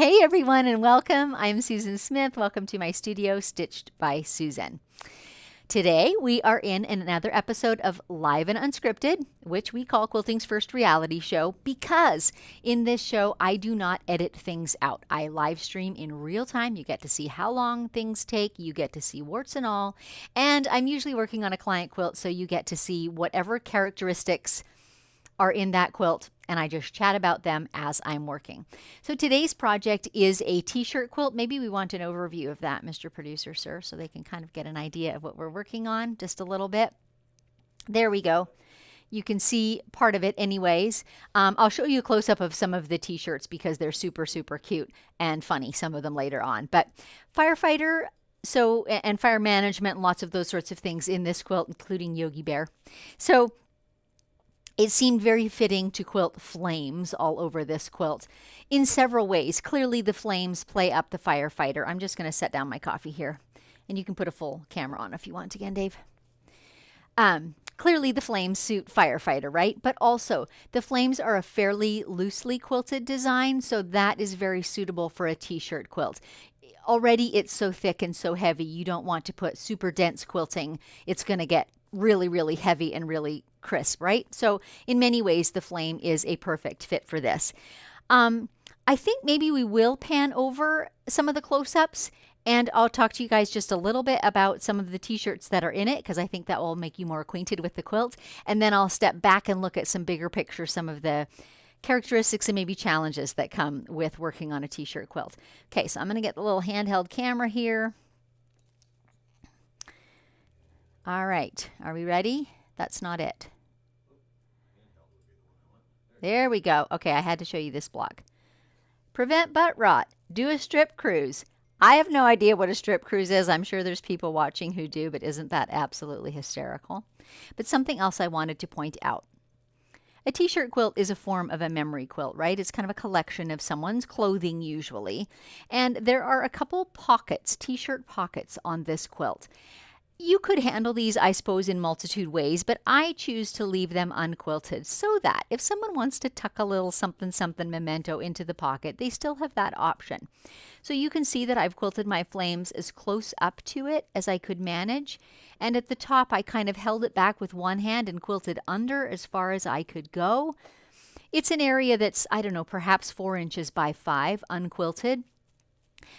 Hey everyone and welcome. I'm Susan Smith. Welcome to my studio, Stitched by Susan. Today we are in another episode of Live and Unscripted, which we call Quilting's first reality show because in this show I do not edit things out. I live stream in real time. You get to see how long things take. You get to see warts and all. And I'm usually working on a client quilt, so you get to see whatever characteristics are in that quilt, and I just chat about them as I'm working. So today's project is a t-shirt quilt. Maybe we want an overview of that, Mr. Producer, sir, so they can kind of get an idea of what we're working on just a little bit. There we go. You can see part of it anyways. I'll show you a close-up of some of the t-shirts because they're super, super cute and funny, some of them later on. But firefighter, and fire management, and lots of those sorts of things in this quilt, including Yogi Bear. So it seemed very fitting to quilt flames all over this quilt in several ways. Clearly the flames play up the firefighter. I'm just going to set down my coffee here, and you can put a full camera on if you want again, Dave. Clearly the flames suit firefighter, right? But also the flames are a fairly loosely quilted design, so that is very suitable for a t-shirt quilt. Already it's so thick and so heavy, you don't want to put super dense quilting. It's going to get really, really heavy and really crisp, right? So in many ways, the flame is a perfect fit for this. I think maybe we will pan over some of the close-ups, and I'll talk to you guys just a little bit about some of the t-shirts that are in it, because I think that will make you more acquainted with the quilt. And then I'll step back and look at some bigger pictures, some of the characteristics and maybe challenges that come with working on a t-shirt quilt. Okay, so I'm going to get the little handheld camera here. All right, are we ready? That's not it. There we go. Okay, I had to show you this block. Prevent butt rot. Do a strip cruise. I have no idea what a strip cruise is. I'm sure there's people watching who do, but isn't that absolutely hysterical? But something else I wanted to point out. A t-shirt quilt is a form of a memory quilt, right? It's kind of a collection of someone's clothing usually. And there are a couple pockets, t-shirt pockets on this quilt. You could handle these, I suppose, in multitude ways, but I choose to leave them unquilted so that if someone wants to tuck a little something something memento into the pocket, they still have that option. So you can see that I've quilted my flames as close up to it as I could manage. And at the top, I kind of held it back with one hand and quilted under as far as I could go. It's an area that's, I don't know, perhaps 4 inches by 5 unquilted.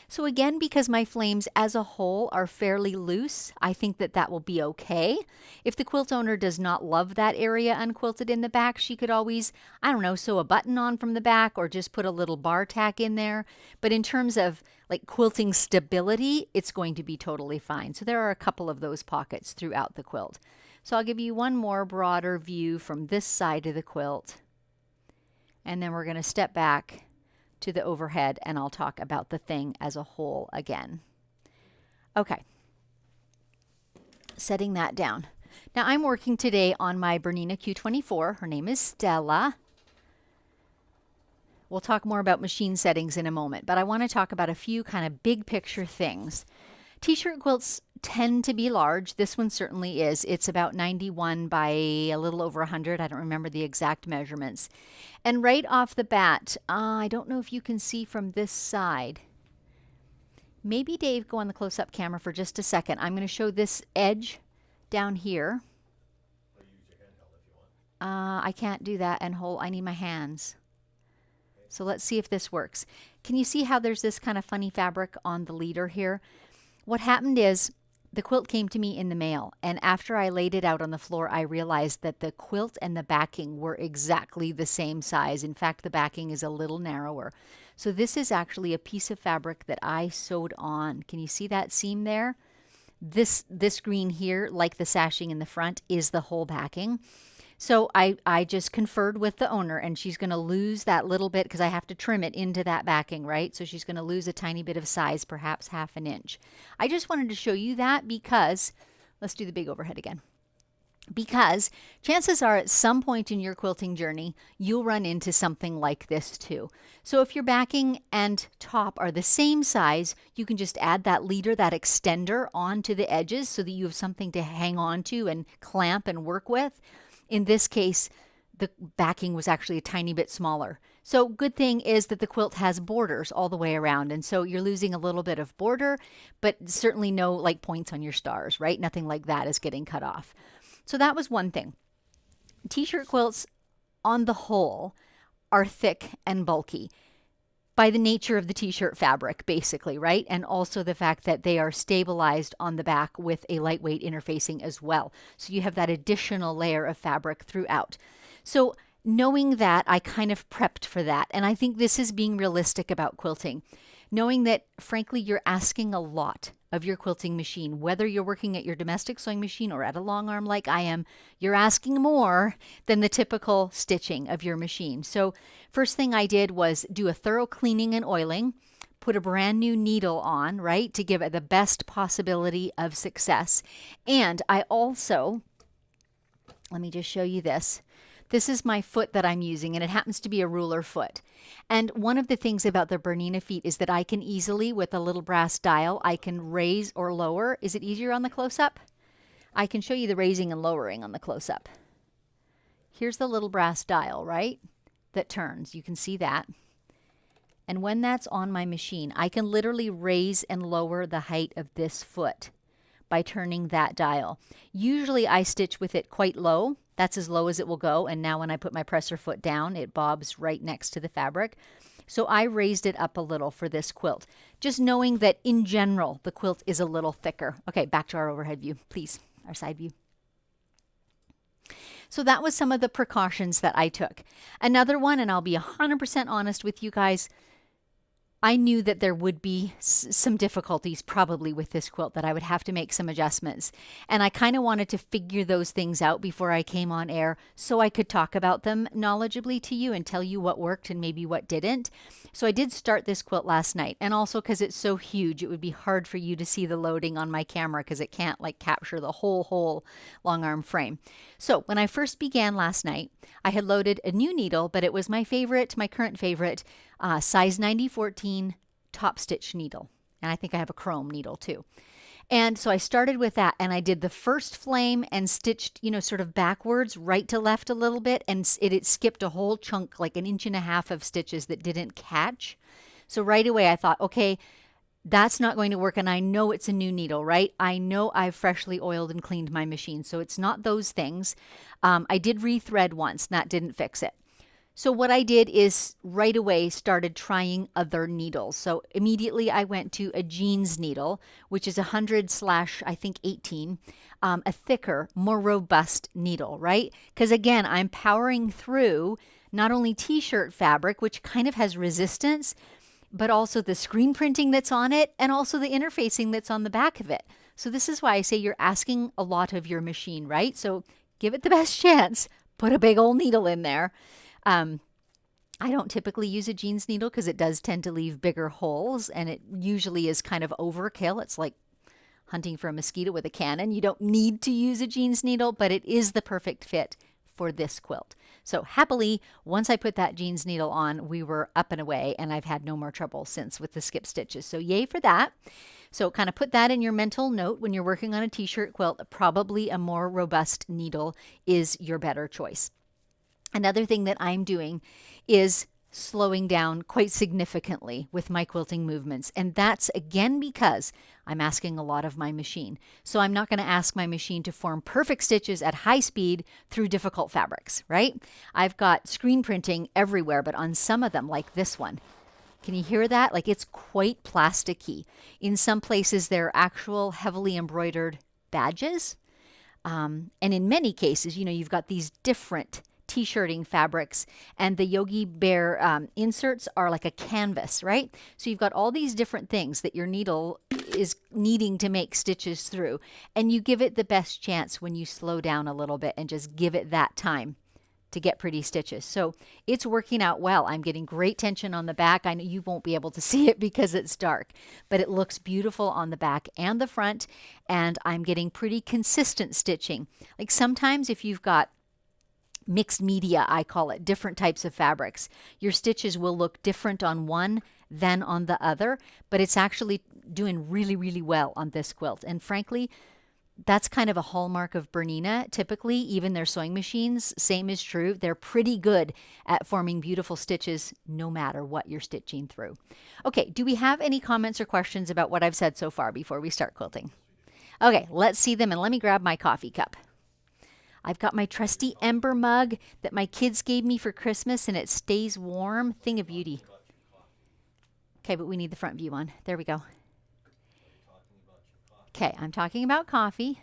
So again, because my flames as a whole are fairly loose, I think that that will be okay. If the quilt owner does not love that area unquilted in the back, she could always, I don't know, sew a button on from the back or just put a little bar tack in there. But in terms of like quilting stability, it's going to be totally fine. So there are a couple of those pockets throughout the quilt. So I'll give you one more broader view from this side of the quilt. And then we're going to step back to the overhead, and I'll talk about the thing as a whole again. Okay, setting that down. Now I'm working today on my Bernina Q24. Her name is Stella. We'll talk more about machine settings in a moment, but I want to talk about a few kind of big picture things. T-shirt quilts tend to be large. This one certainly is. It's about 91 by a little over 100. I don't remember the exact measurements. And right off the bat, I don't know if you can see from this side. Maybe Dave, go on the close-up camera for just a second. I'm going to show this edge down here. I can't do that and hold. I need my hands. So let's see if this works. Can you see how there's this kind of funny fabric on the leader here? What happened is the quilt came to me in the mail, and after I laid it out on the floor, I realized that the quilt and the backing were exactly the same size. In fact, the backing is a little narrower. So this is actually a piece of fabric that I sewed on. Can you see that seam there? This green here, like the sashing in the front, is the whole backing. So I just conferred with the owner, and she's going to lose that little bit because I have to trim it into that backing, right? So she's going to lose a tiny bit of size, perhaps ½ an inch. I just wanted to show you that because, let's do the big overhead again. Because chances are at some point in your quilting journey, you'll run into something like this too. So if your backing and top are the same size, you can just add that leader, that extender onto the edges so that you have something to hang on to and clamp and work with. In this case, the backing was actually a tiny bit smaller. So good thing is that the quilt has borders all the way around. And so you're losing a little bit of border, but certainly no like points on your stars, right? Nothing like that is getting cut off. So that was one thing. T-shirt quilts on the whole are thick and bulky by the nature of the t-shirt fabric, basically, right? And also the fact that they are stabilized on the back with a lightweight interfacing as well. So you have that additional layer of fabric throughout. So knowing that, I kind of prepped for that. And I think this is being realistic about quilting. Knowing that, frankly, you're asking a lot of your quilting machine. Whether you're working at your domestic sewing machine or at a long arm like I am, you're asking more than the typical stitching of your machine. So first thing I did was do a thorough cleaning and oiling, put a brand new needle on, right, to give it the best possibility of success. And I also, let me just show you this. This is my foot that I'm using, and it happens to be a ruler foot. And one of the things about the Bernina feet is that I can easily, with a little brass dial, I can raise or lower. Is it easier on the close-up? I can show you the raising and lowering on the close-up. Here's the little brass dial, right, that turns. You can see that. And when that's on my machine, I can literally raise and lower the height of this foot by turning that dial. Usually I stitch with it quite low. That's as low as it will go. And now when I put my presser foot down, it bobs right next to the fabric. So I raised it up a little for this quilt, just knowing that in general, the quilt is a little thicker. Okay, back to our overhead view, please, our side view. So that was some of the precautions that I took. Another one, and I'll be 100% honest with you guys, I knew that there would be some difficulties probably with this quilt, that I would have to make some adjustments. And I kind of wanted to figure those things out before I came on air so I could talk about them knowledgeably to you and tell you what worked and maybe what didn't. So I did start this quilt last night. And also because it's so huge, it would be hard for you to see the loading on my camera because it can't like capture the whole long arm frame. So when I first began last night, I had loaded a new needle, but it was my favorite, my current favorite, size 90-14 top stitch needle. And I think I have a chrome needle too. And so I started with that, and I did the first flame and stitched, you know, sort of backwards, right to left a little bit, and it skipped a whole chunk, like 1.5 inches of stitches that didn't catch. So right away I thought, okay, that's not going to work, and I know it's a new needle, right? I know I've freshly oiled and cleaned my machine, so it's not those things. I did rethread once, and that didn't fix it. So what I did is right away started trying other needles. So immediately I went to a jeans needle, which is 100/18, a thicker, more robust needle, right? Because again, I'm powering through not only t-shirt fabric, which kind of has resistance, but also the screen printing that's on it and also the interfacing that's on the back of it. So this is why I say you're asking a lot of your machine, right? So give it the best chance. Put a big old needle in there. I don't typically use a jeans needle because it does tend to leave bigger holes, and it usually is kind of overkill. It's like hunting for a mosquito with a cannon. You don't need to use a jeans needle, but it is the perfect fit for this quilt. So happily, once I put that jeans needle on, we were up and away, and I've had no more trouble since with the skip stitches. So yay for that. So kind of put that in your mental note when you're working on a t-shirt quilt. Probably a more robust needle is your better choice. Another thing that I'm doing is slowing down quite significantly with my quilting movements. And that's again because I'm asking a lot of my machine. So I'm not going to ask my machine to form perfect stitches at high speed through difficult fabrics, right? I've got screen printing everywhere, but on some of them, like this one, can you hear that? Like it's quite plasticky. In some places, they're actual heavily embroidered badges. And in many cases, you know, you've got these different t-shirting fabrics, and the Yogi Bear inserts are like a canvas, right? So you've got all these different things that your needle is needing to make stitches through, and you give it the best chance when you slow down a little bit and just give it that time to get pretty stitches. So it's working out well. I'm getting great tension on the back. I know you won't be able to see it because it's dark, but it looks beautiful on the back and the front, and I'm getting pretty consistent stitching. Like sometimes if you've got mixed media, I call it, different types of fabrics, your stitches will look different on one than on the other, but it's actually doing really, really well on this quilt. And frankly, That's kind of a hallmark of Bernina. Typically, even their sewing machines, same is true. They're pretty good at forming beautiful stitches no matter what you're stitching through. Okay, do we have any comments or questions about what I've said so far before we start quilting? Okay, let's see them, and let me grab my coffee cup. I've got my trusty ember mug that my kids gave me for Christmas, and it stays warm. Thing of beauty. Okay, but we need the front view on. There we go. Okay, I'm talking about coffee.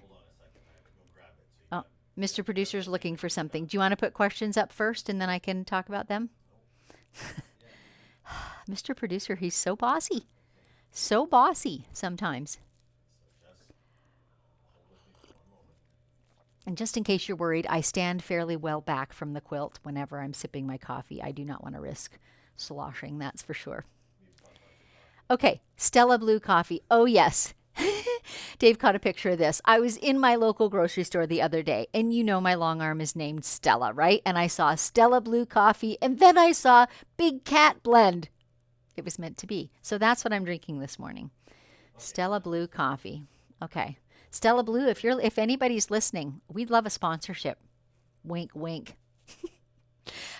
Oh, Mr. Producer's looking for something. Do you want to put questions up first and then I can talk about them? Mr. Producer, he's so bossy. So bossy sometimes. And just in case you're worried, I stand fairly well back from the quilt whenever I'm sipping my coffee. I do not want to risk sloshing, that's for sure. Okay, Stella Blue coffee. Oh, yes. Dave caught a picture of this. I was in my local grocery store the other day, and you know my long arm is named Stella, right? And I saw Stella Blue coffee, and then I saw Big Cat Blend. It was meant to be. So that's what I'm drinking this morning. Stella Blue coffee. Okay. Stella Blue, if anybody's listening, we'd love a sponsorship. Wink, wink.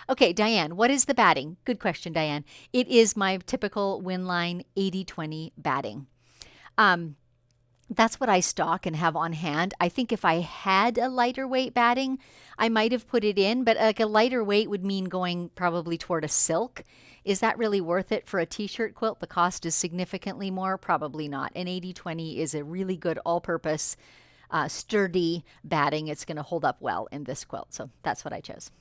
Okay, Diane, what is the batting? Good question, Diane. It is my typical Winline 80-20 batting. That's what I stock and have on hand. I think if I had a lighter weight batting, I might have put it in, but like a lighter weight would mean going probably toward a silk. Is that really worth it for a t-shirt quilt? The cost is significantly more. Probably not. An 80-20 is a really good all-purpose, sturdy batting. It's going to hold up well in this quilt. So that's what I chose.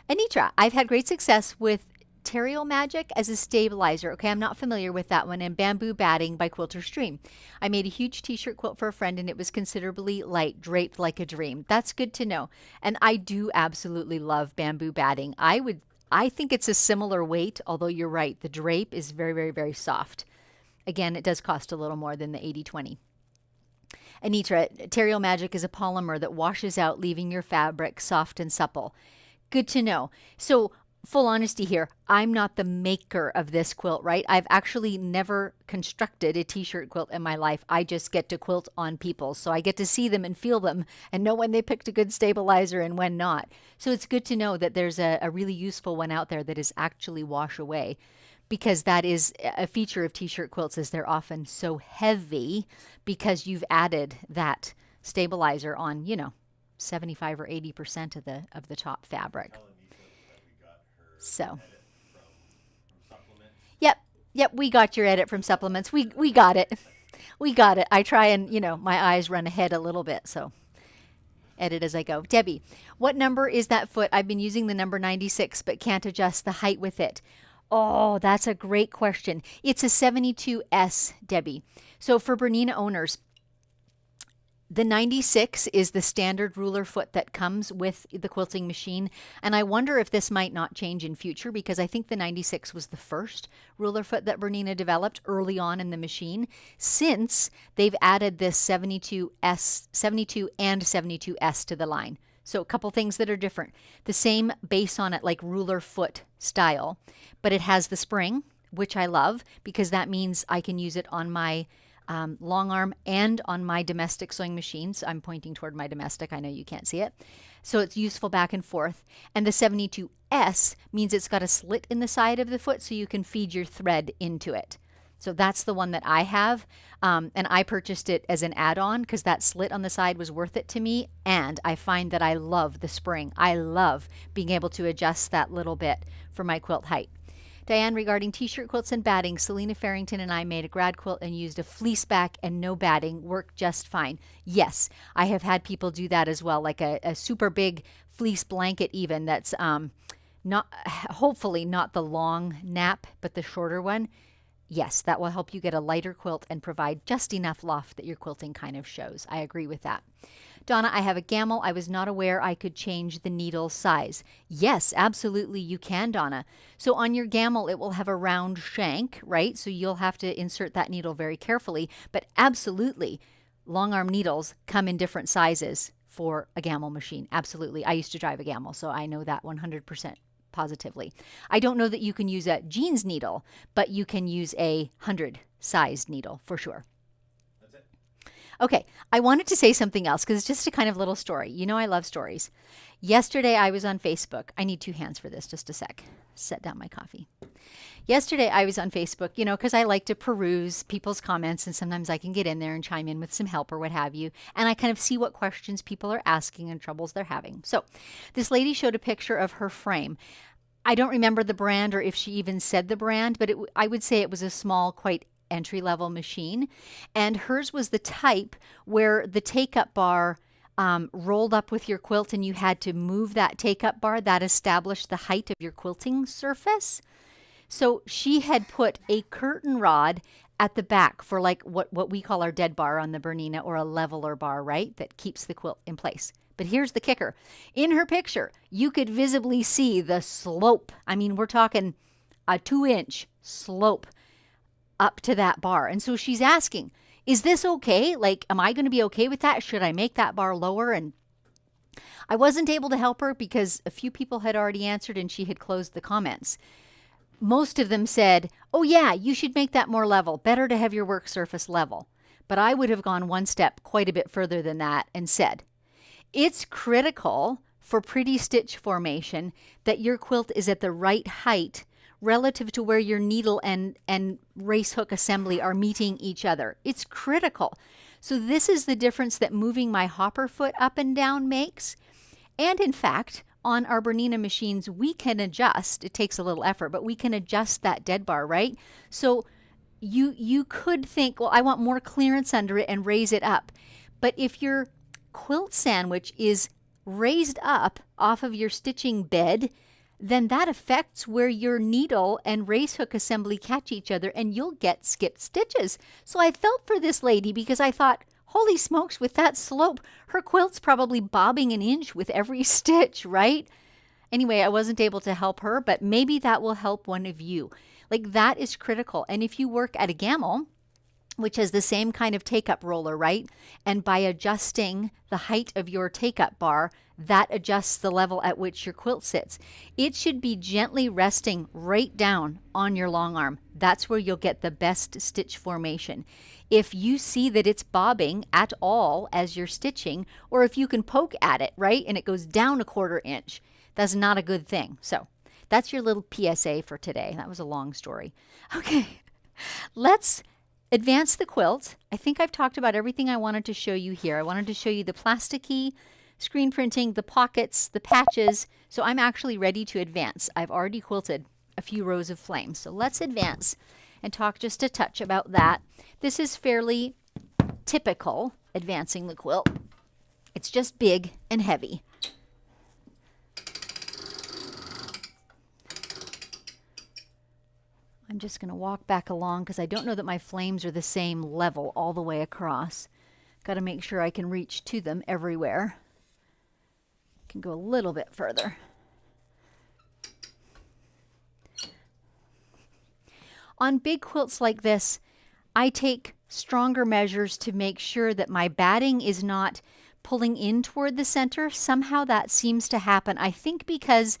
Anitra, I've had great success with Terrial Magic as a stabilizer. Okay, I'm not familiar with that one. And Bamboo Batting by Quilter Stream. I made a huge t-shirt quilt for a friend and it was considerably light, draped like a dream. That's good to know. And I do absolutely love Bamboo Batting. I think it's a similar weight, although you're right. The drape is very, very, very soft. Again, it does cost a little more than the 80-20. Anitra, Terrial Magic is a polymer that washes out, leaving your fabric soft and supple. Good to know. So full honesty here, I'm not the maker of this quilt, right? I've actually never constructed a t-shirt quilt in my life. I just get to quilt on people. So I get to see them and feel them and know when they picked a good stabilizer and when not. So it's good to know that there's a really useful one out there that is actually wash away, because that is a feature of t-shirt quilts, is they're often so heavy because you've added that stabilizer on, 75 or 80% of the top fabric. So, yep, we got your edit from supplements. We got it. We got it. I try and, my eyes run ahead a little bit, so edit as I go. Debbie, what number is that foot? I've been using the number 96, but can't adjust the height with it. Oh, that's a great question. It's a 72S, Debbie. So for Bernina owners, the 96 is the standard ruler foot that comes with the quilting machine. And I wonder if this might not change in future, because I think the 96 was the first ruler foot that Bernina developed early on in the machine. Since they've added this 72 and 72S to the line. So a couple things that are different. The same base on it, like ruler foot style, but it has the spring, which I love because that means I can use it on my long arm and on my domestic sewing machines. I'm pointing toward my domestic. I know you can't see it. So it's useful back and forth. And the 72S means it's got a slit in the side of the foot so you can feed your thread into it. So that's the one that I have. And I purchased it as an add-on because that slit on the side was worth it to me. And I find that I love the spring. I love being able to adjust that little bit for my quilt height. Diane, regarding t-shirt quilts and batting, Selena Farrington and I made a grad quilt and used a fleece back and no batting. Worked just fine. Yes, I have had people do that as well, like a super big fleece blanket even that's hopefully not the long nap, but the shorter one. Yes, that will help you get a lighter quilt and provide just enough loft that your quilting kind of shows. I agree with that. Donna, I have a gammal. I was not aware I could change the needle size. Yes, absolutely you can, Donna. So on your gammal, it will have a round shank, right? So you'll have to insert that needle very carefully. But absolutely, long arm needles come in different sizes for a gammal machine. Absolutely. I used to drive a gammal, so I know that 100%. Positively. I don't know that you can use a jeans needle, but you can use a 100 sized needle for sure. That's it. Okay, I wanted to say something else because it's just a kind of little story. You know I love stories. Yesterday I was on Facebook. I need 2 hands for this, just a sec. Set down my coffee. Yesterday I was on Facebook, you know, because I like to peruse people's comments and sometimes I can get in there and chime in with some help or what have you. And I kind of see what questions people are asking and troubles they're having. So this lady showed a picture of her frame. I don't remember the brand or if she even said the brand, but I would say it was a small, quite entry-level machine. And hers was the type where the take-up bar rolled up with your quilt and you had to move that take-up bar. That established the height of your quilting surface. So she had put a curtain rod at the back for like what we call our dead bar on the Bernina, or a leveler bar, right? That keeps the quilt in place. But here's the kicker. In her picture, you could visibly see the slope. I mean, we're talking a 2-inch slope up to that bar. And so she's asking, is this okay? Like, am I going to be okay with that? Should I make that bar lower? And I wasn't able to help her because a few people had already answered and she had closed the comments. Most of them said, oh yeah, you should make that more level. Better to have your work surface level. But I would have gone one step quite a bit further than that and said, it's critical for pretty stitch formation that your quilt is at the right height relative to where your needle and race hook assembly are meeting each other. It's critical. So this is the difference that moving my hopper foot up and down makes. And in fact, on our Bernina machines, we can adjust. It takes a little effort, but we can adjust that dead bar, right? So you could think, well, I want more clearance under it and raise it up. But if your quilt sandwich is raised up off of your stitching bed, then that affects where your needle and race hook assembly catch each other and you'll get skipped stitches. So I felt for this lady because I thought, holy smokes, with that slope, her quilt's probably bobbing an inch with every stitch, right? Anyway, I wasn't able to help her, but maybe that will help one of you. Like, that is critical. And if you work at a Gamel, which has the same kind of take-up roller, right? And by adjusting the height of your take-up bar, that adjusts the level at which your quilt sits. It should be gently resting right down on your long arm. That's where you'll get the best stitch formation. If you see that it's bobbing at all as you're stitching, or if you can poke at it, right, and it goes down a 1/4 inch, that's not a good thing. So that's your little PSA for today. That was a long story. Okay, let's advance the quilt. I think I've talked about everything I wanted to show you here. I wanted to show you the plasticky, screen printing, the pockets, the patches. So I'm actually ready to advance. I've already quilted a few rows of flames. So let's advance and talk just a touch about that. This is fairly typical, advancing the quilt. It's just big and heavy. I'm just going to walk back along because I don't know that my flames are the same level all the way across. Got to make sure I can reach to them everywhere. Can go a little bit further. On big quilts like this, I take stronger measures to make sure that my batting is not pulling in toward the center. Somehow that seems to happen. I think because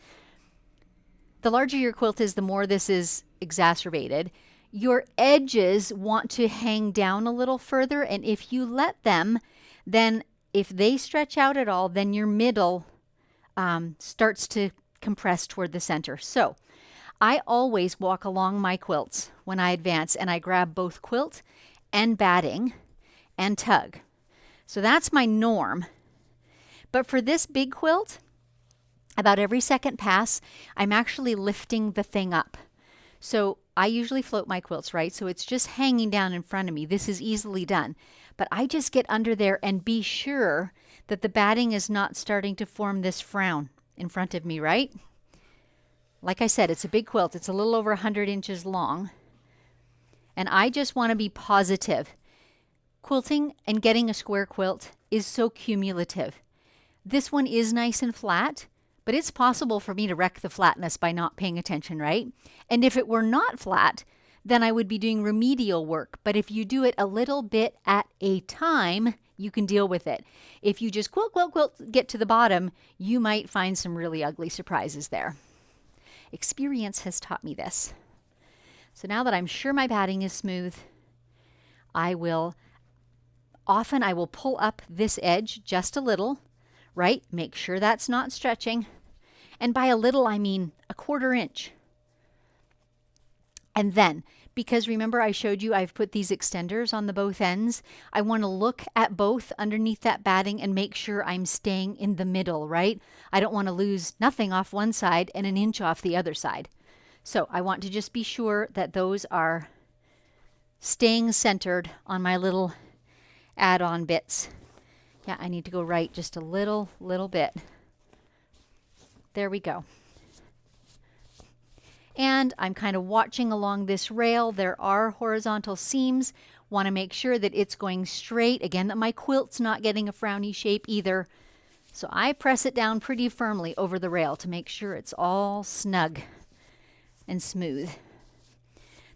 the larger your quilt is, the more this is exacerbated. Your edges want to hang down a little further, and if you let them, then if they stretch out at all, then your middle starts to compress toward the center. So I always walk along my quilts when I advance, and I grab both quilt and batting and tug. So that's my norm. But for this big quilt, about every second pass, I'm actually lifting the thing up. So I usually float my quilts, right? So it's just hanging down in front of me. This is easily done. But I just get under there and be sure that the batting is not starting to form this frown in front of me, right? Like I said, it's a big quilt. It's a little over 100 inches long. And I just want to be positive. Quilting and getting a square quilt is so cumulative. This one is nice and flat, but it's possible for me to wreck the flatness by not paying attention, right? And if it were not flat, then I would be doing remedial work. But if you do it a little bit at a time, you can deal with it. If you just quilt, quilt, quilt, get to the bottom, you might find some really ugly surprises there. Experience has taught me this. So now that I'm sure my batting is smooth, I will often I will pull up this edge just a little, right? Make sure that's not stretching. And by a little, I mean a 1/4 inch. And then, because remember I showed you I've put these extenders on the both ends, I want to look at both underneath that batting and make sure I'm staying in the middle, right? I don't want to lose nothing off one side and an inch off the other side. So I want to just be sure that those are staying centered on my little add-on bits. Yeah, I need to go right just a little bit. There we go. And I'm kind of watching along this rail. There are horizontal seams. Want to make sure that it's going straight. Again, that my quilt's not getting a frowny shape either. So I press it down pretty firmly over the rail to make sure it's all snug and smooth.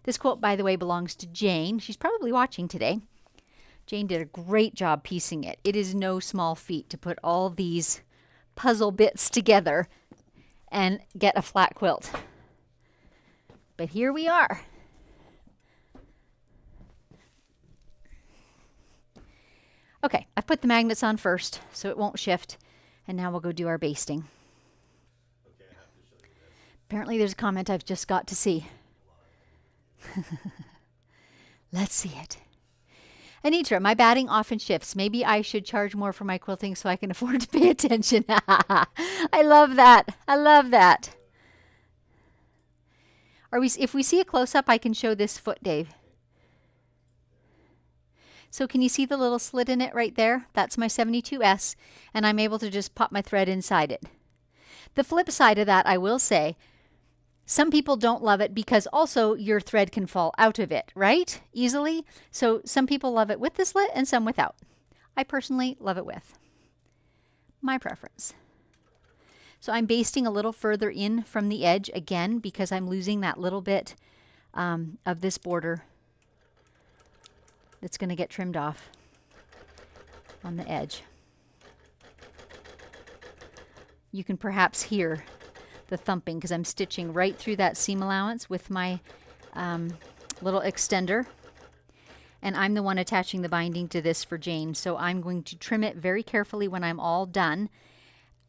This quilt, by the way, belongs to Jane. She's probably watching today. Jane did a great job piecing it. It is no small feat to put all these puzzle bits together and get a flat quilt. But here we are. Okay, I've put the magnets on first so it won't shift. And now we'll go do our basting. Okay, I have to show you this. Apparently there's a comment I've just got to see. Let's see it. Anitra, my batting often shifts. Maybe I should charge more for my quilting so I can afford to pay attention. I love that. I love that. If we see a close-up, I can show this foot, Dave. So can you see the little slit in it right there? That's my 72S, and I'm able to just pop my thread inside it. The flip side of that, I will say, some people don't love it because also your thread can fall out of it, right? Easily. So some people love it with the slit and some without. I personally love it with. My preference. So I'm basting a little further in from the edge again because I'm losing that little bit of this border that's going to get trimmed off on the edge. You can perhaps hear the thumping because I'm stitching right through that seam allowance with my little extender. And I'm the one attaching the binding to this for Jane. So I'm going to trim it very carefully when I'm all done.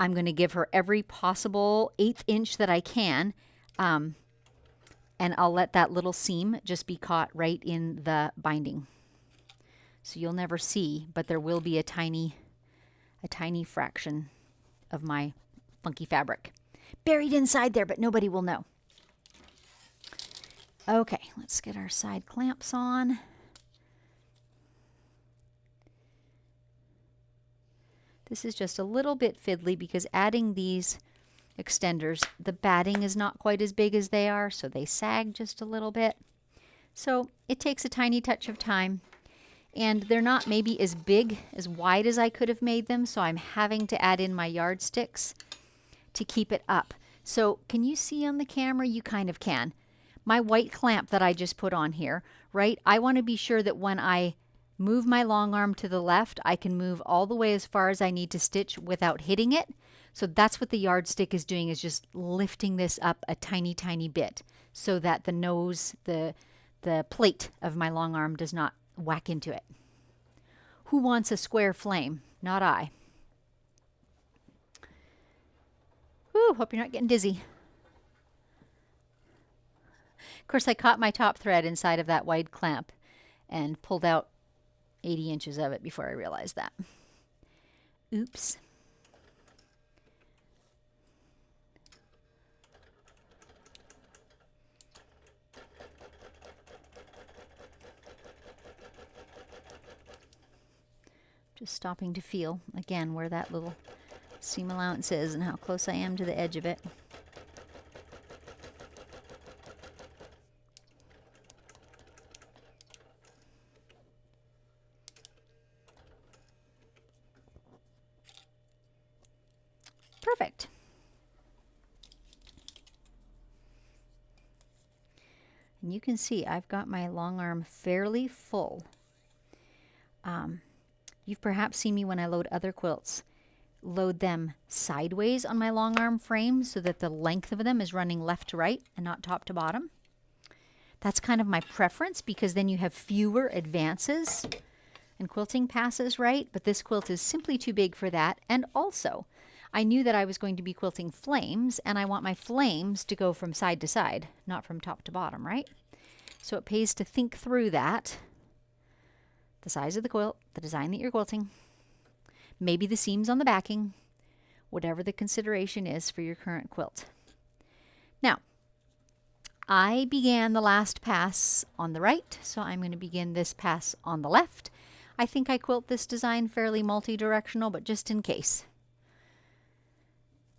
I'm going to give her every possible 1/8 inch that I can. And I'll let that little seam just be caught right in the binding. So you'll never see, but there will be a tiny fraction of my funky fabric buried inside there, but nobody will know. Okay, let's get our side clamps on. This is just a little bit fiddly because adding these extenders, the batting is not quite as big as they are, so they sag just a little bit. So it takes a tiny touch of time, and they're not maybe as big, as wide as I could have made them, so I'm having to add in my yardsticks to keep it up. So can you see on the camera? You kind of can. My white clamp that I just put on here, right? I want to be sure that when I move my long arm to the left, I can move all the way as far as I need to stitch without hitting it. So that's what the yardstick is doing, is just lifting this up a tiny, tiny bit so that the nose, the plate of my long arm does not whack into it. Who wants a square flame? Not I. Whew, hope you're not getting dizzy. Of course, I caught my top thread inside of that wide clamp and pulled out 80 inches of it before I realized that. Oops. Just stopping to feel, again, where that little seam allowance is and how close I am to the edge of it. Perfect. And you can see I've got my long arm fairly full. You've perhaps seen me when I load other quilts, load them sideways on my long arm frame so that the length of them is running left to right and not top to bottom. That's kind of my preference because then you have fewer advances. and quilting passes right, but this quilt is simply too big for that. And also, I knew that I was going to be quilting flames, and I want my flames to go from side to side, not from top to bottom, right? So it pays to think through that. The size of the quilt, the design that you're quilting, maybe the seams on the backing, whatever the consideration is for your current quilt. Now, I began the last pass on the right, so I'm going to begin this pass on the left. I think I quilt this design fairly multi-directional, but just in case.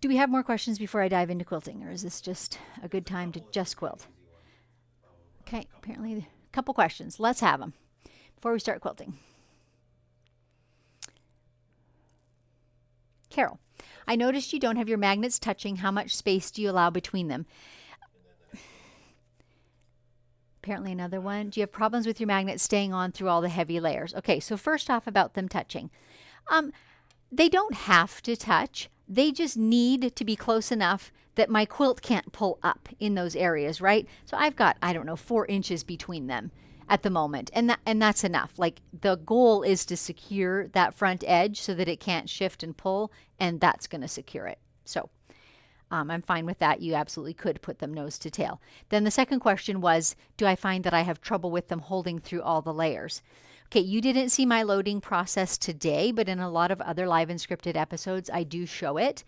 Do we have more questions before I dive into quilting, or is this just a good time to just quilt? Okay, apparently a couple questions. Let's have them before we start quilting. Carol, I noticed you don't have your magnets touching. How much space do you allow between them? Apparently another one. Do you have problems with your magnets staying on through all the heavy layers? Okay, so first off about them touching. They don't have to touch. They just need to be close enough that my quilt can't pull up in those areas, right? So I've got, I don't know, 4 inches between them at the moment, and that's enough. Like, the goal is to secure that front edge so that it can't shift and pull, and that's going to secure it. So I'm fine with that. You absolutely could put them nose to tail. Then the second question was, do I find that I have trouble with them holding through all the layers? Okay, you didn't see my loading process today, but in a lot of other live and scripted episodes, I do show it.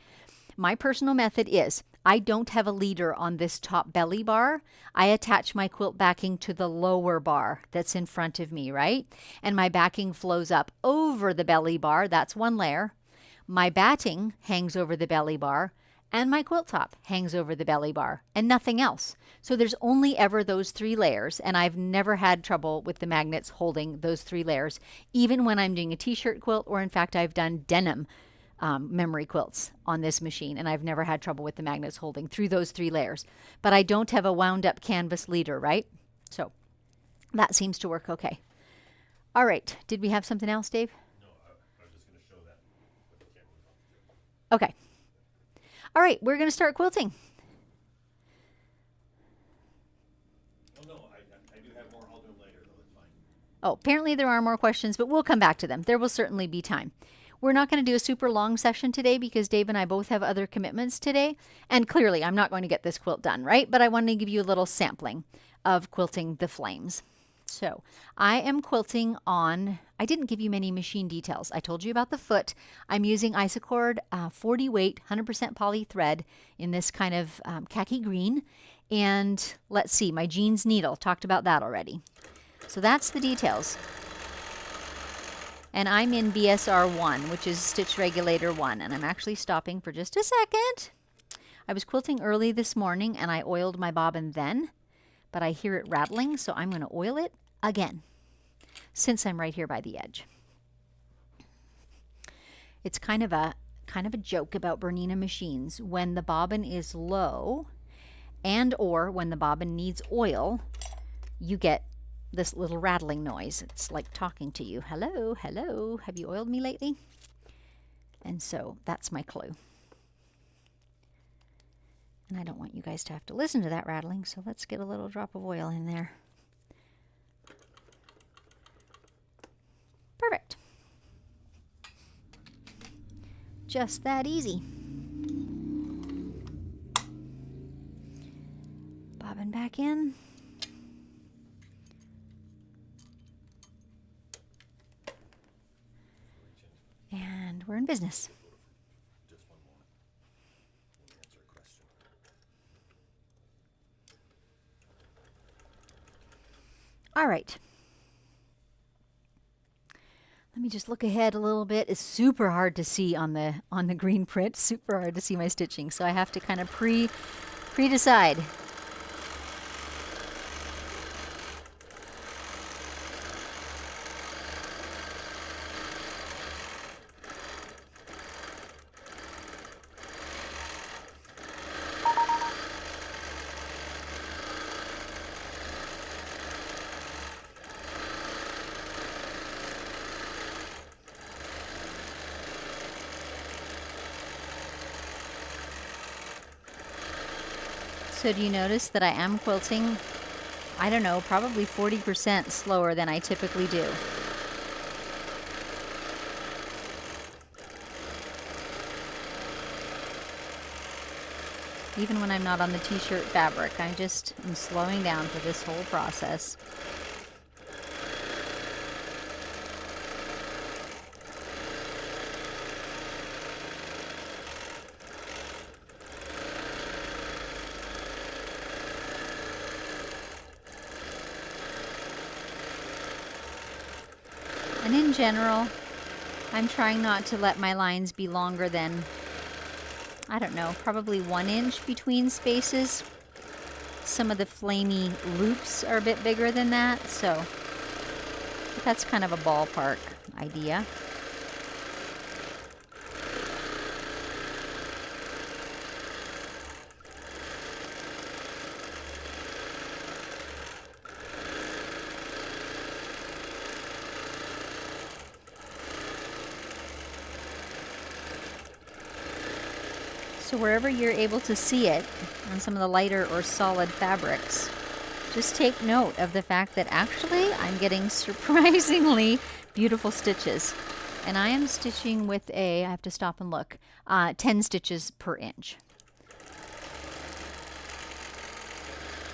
My personal method is, I don't have a leader on this top belly bar. I attach my quilt backing to the lower bar that's in front of me, right? And my backing flows up over the belly bar. That's one layer. My batting hangs over the belly bar, and my quilt top hangs over the belly bar, and nothing else. So there's only ever those 3 layers, and I've never had trouble with the magnets holding those 3 layers, even when I'm doing a t-shirt quilt, or in fact I've done denim memory quilts on this machine, and I've never had trouble with the magnets holding through those 3 layers. But I don't have a wound up canvas leader, right? So that seems to work okay. All right, did we have something else, Dave? No, I'm just going to show that with the camera on. Okay. All right, we're going to start quilting. Oh, no, I do have more. I'll do them later, though. It's fine. Oh, apparently there are more questions, but we'll come back to them. There will certainly be time. We're not going to do a super long session today because Dave and I both have other commitments today. And clearly, I'm not going to get this quilt done, right? But I wanted to give you a little sampling of quilting the flames. So I am quilting on, I didn't give you many machine details. I told you about the foot. I'm using Isacord 40 weight, 100% poly thread in this kind of khaki green. And let's see, my jeans needle, talked about that already. So that's the details. And I'm in BSR 1, which is Stitch Regulator 1. And I'm actually stopping for just a second. I was quilting early this morning and I oiled my bobbin then, but I hear it rattling, so I'm going to oil it again since I'm right here by the edge. It's kind of a joke about Bernina machines. When the bobbin is low and or when the bobbin needs oil, you get this little rattling noise. It's like talking to you. Hello, hello, have you oiled me lately? And so that's my clue. And I don't want you guys to have to listen to that rattling, so let's get a little drop of oil in there. Perfect. Just that easy. Bobbin back in. And we're in business. Just one more. Let me answer a question. All right. Let me just look ahead a little bit. It's super hard to see on the green print. Super hard to see my stitching, so I have to kind of pre-decide. So do you notice that I am quilting, I don't know, probably 40% slower than I typically do. Even when I'm not on the t-shirt fabric, I just am slowing down for this whole process. And in general, I'm trying not to let my lines be longer than, I don't know, probably 1 inch between spaces. Some of the flamey loops are a bit bigger than that, so that's kind of a ballpark idea. So wherever you're able to see it on some of the lighter or solid fabrics, just take note of the fact that actually I'm getting surprisingly beautiful stitches. And I am stitching with I have to stop and look, 10 stitches per inch,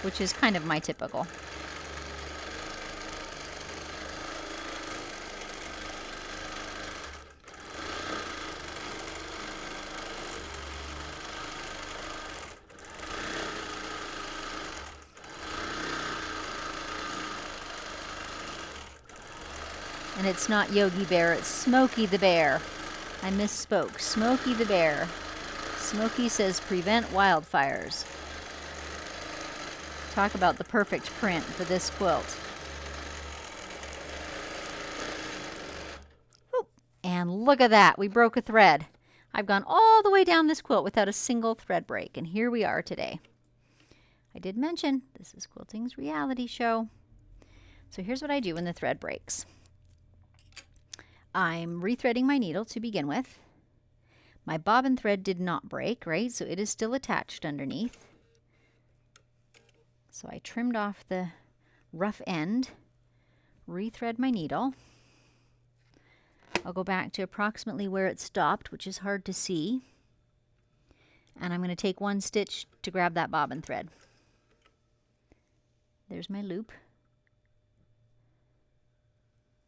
which is kind of my typical. And it's not Yogi Bear, it's Smokey the Bear. I misspoke. Smokey the Bear. Smokey says prevent wildfires. Talk about the perfect print for this quilt. Oop. And look at that, we broke a thread. I've gone all the way down this quilt without a single thread break, and here we are today. I did mention this is Quilting's reality show. So here's what I do when the thread breaks. I'm rethreading my needle to begin with. My bobbin thread did not break, right? So it is still attached underneath. So I trimmed off the rough end, rethread my needle. I'll go back to approximately where it stopped, which is hard to see. And I'm going to take 1 stitch to grab that bobbin thread. There's my loop.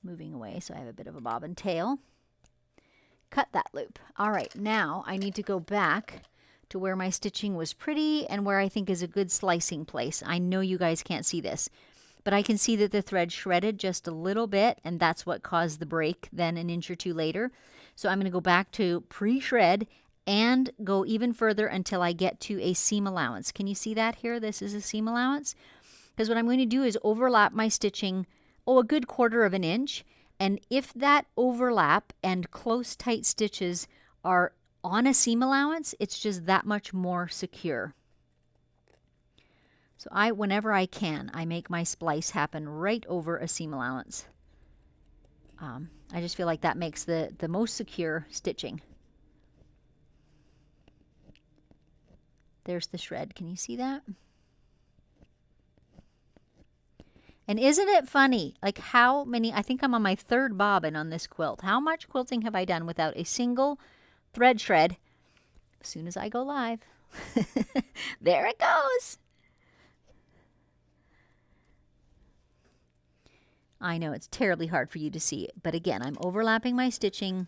Moving away so I have a bit of a bobbin tail. Cut that loop. All right, now I need to go back to where my stitching was pretty and where I think is a good slicing place. I know you guys can't see this, but I can see that the thread shredded just a little bit, and that's what caused the break then an inch or two later. So I'm going to go back to pre-shred and go even further until I get to a seam allowance. Can you see that here? This is a seam allowance. Because what I'm going to do is overlap my stitching a good 1/4 of an inch. And if that overlap and close tight stitches are on a seam allowance, it's just that much more secure. So whenever I can, I make my splice happen right over a seam allowance. I just feel like that makes the most secure stitching. There's the shred. Can you see that? And isn't it funny, like how many, I think I'm on my 3rd bobbin on this quilt. How much quilting have I done without a single thread shred? As soon as I go live, there it goes. I know it's terribly hard for you to see, but again, I'm overlapping my stitching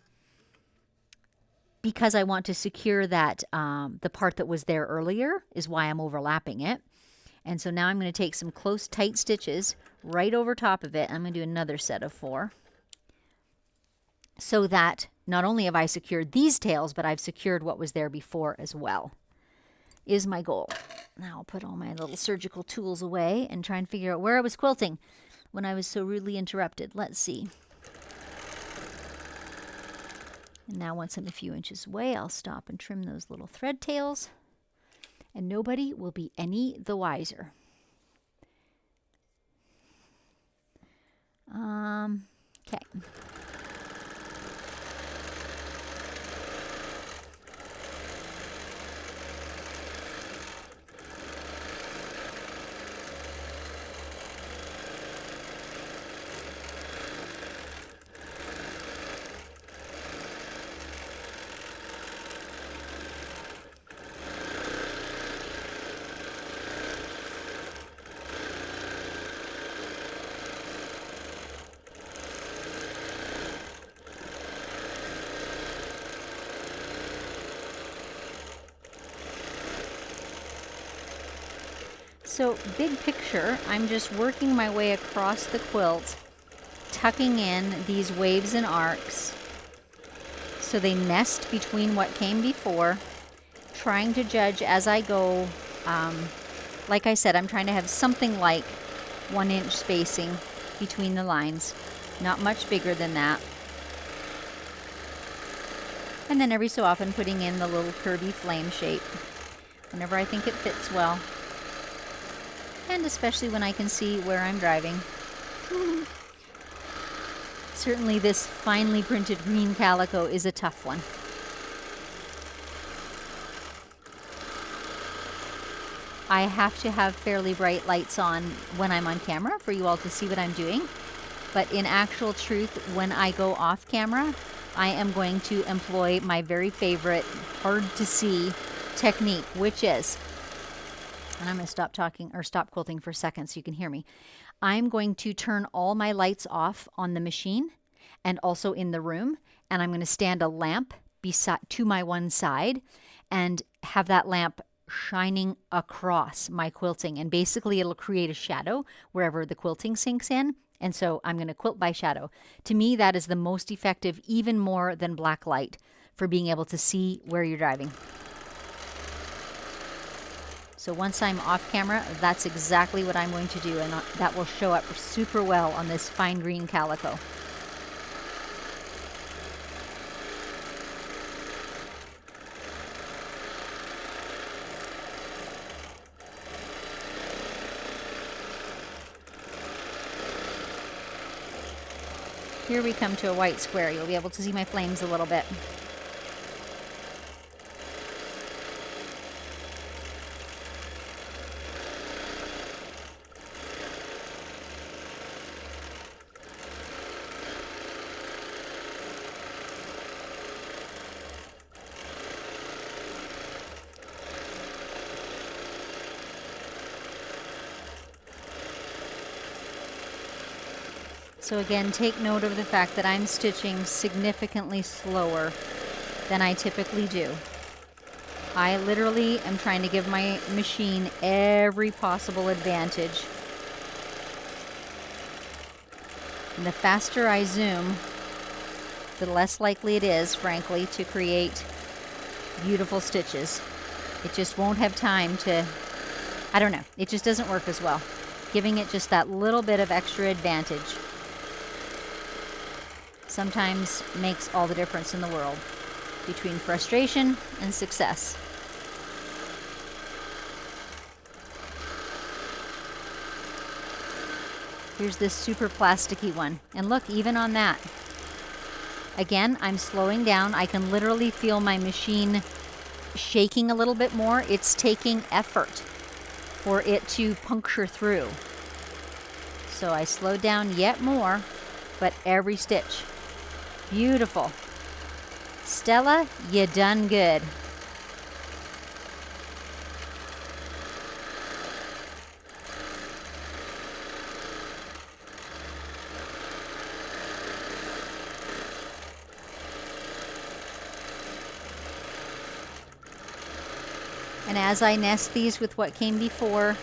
because I want to secure that the part that was there earlier is why I'm overlapping it. And so now I'm going to take some close, tight stitches right over top of it. I'm going to do another set of 4. So that not only have I secured these tails, but I've secured what was there before as well, is my goal. Now I'll put all my little surgical tools away and try and figure out where I was quilting when I was so rudely interrupted. Let's see. And now once I'm a few inches away, I'll stop and trim those little thread tails. And nobody will be any the wiser. Okay. So big picture, I'm just working my way across the quilt, tucking in these waves and arcs so they nest between what came before, trying to judge as I go. Like I said, I'm trying to have something like 1 inch spacing between the lines, not much bigger than that. And then every so often putting in the little curvy flame shape whenever I think it fits well. And especially when I can see where I'm driving. Certainly this finely printed green calico is a tough one. I have to have fairly bright lights on when I'm on camera for you all to see what I'm doing. But in actual truth, when I go off camera, I am going to employ my very favorite hard to see technique, which is, and I'm going to stop talking or stop quilting for a second so you can hear me. I'm going to turn all my lights off on the machine and also in the room, and I'm going to stand a lamp to my one side and have that lamp shining across my quilting, and basically it'll create a shadow wherever the quilting sinks in. And so I'm going to quilt by shadow. To me, that is the most effective, even more than black light, for being able to see where you're driving. So once I'm off camera, that's exactly what I'm going to do, and that will show up super well on this fine green calico. Here we come to a white square. You'll be able to see my flames a little bit. So again, take note of the fact that I'm stitching significantly slower than I typically do. I literally am trying to give my machine every possible advantage. And the faster I zoom, the less likely it is, frankly, to create beautiful stitches. It just won't have time to, I don't know, it just doesn't work as well. Giving it just that little bit of extra advantage sometimes makes all the difference in the world between frustration and success. Here's this super plasticky one. And look, even on that. Again, I'm slowing down. I can literally feel my machine shaking a little bit more. It's taking effort for it to puncture through. So I slowed down yet more, but every stitch. Beautiful. Stella, you done good. And as I nest these with what came before,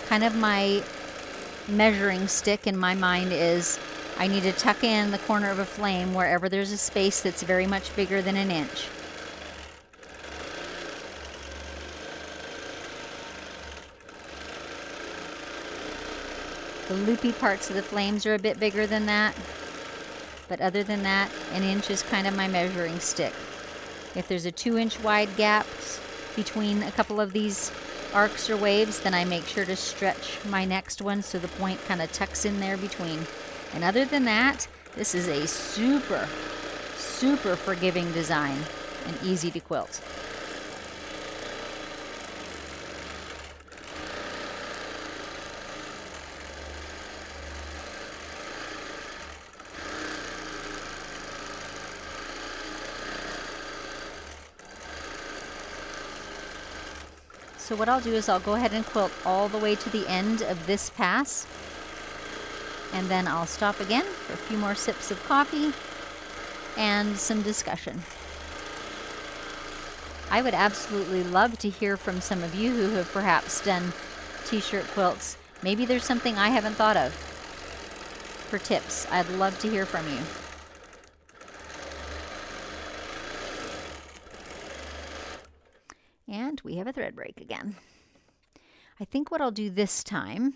kind of my measuring stick in my mind is I need to tuck in the corner of a flame wherever there's a space that's very much bigger than an inch. The loopy parts of the flames are a bit bigger than that, but other than that, an inch is kind of my measuring stick. If there's a 2-inch wide gap between a couple of these arcs or waves, then I make sure to stretch my next one so the point kind of tucks in there between. And other than that, this is a super, super forgiving design and easy to quilt. So what I'll do is I'll go ahead and quilt all the way to the end of this pass, and then I'll stop again for a few more sips of coffee and some discussion. I would absolutely love to hear from some of you who have perhaps done t-shirt quilts. Maybe there's something I haven't thought of for tips. I'd love to hear from you. And we have a thread break again. I think what I'll do this time,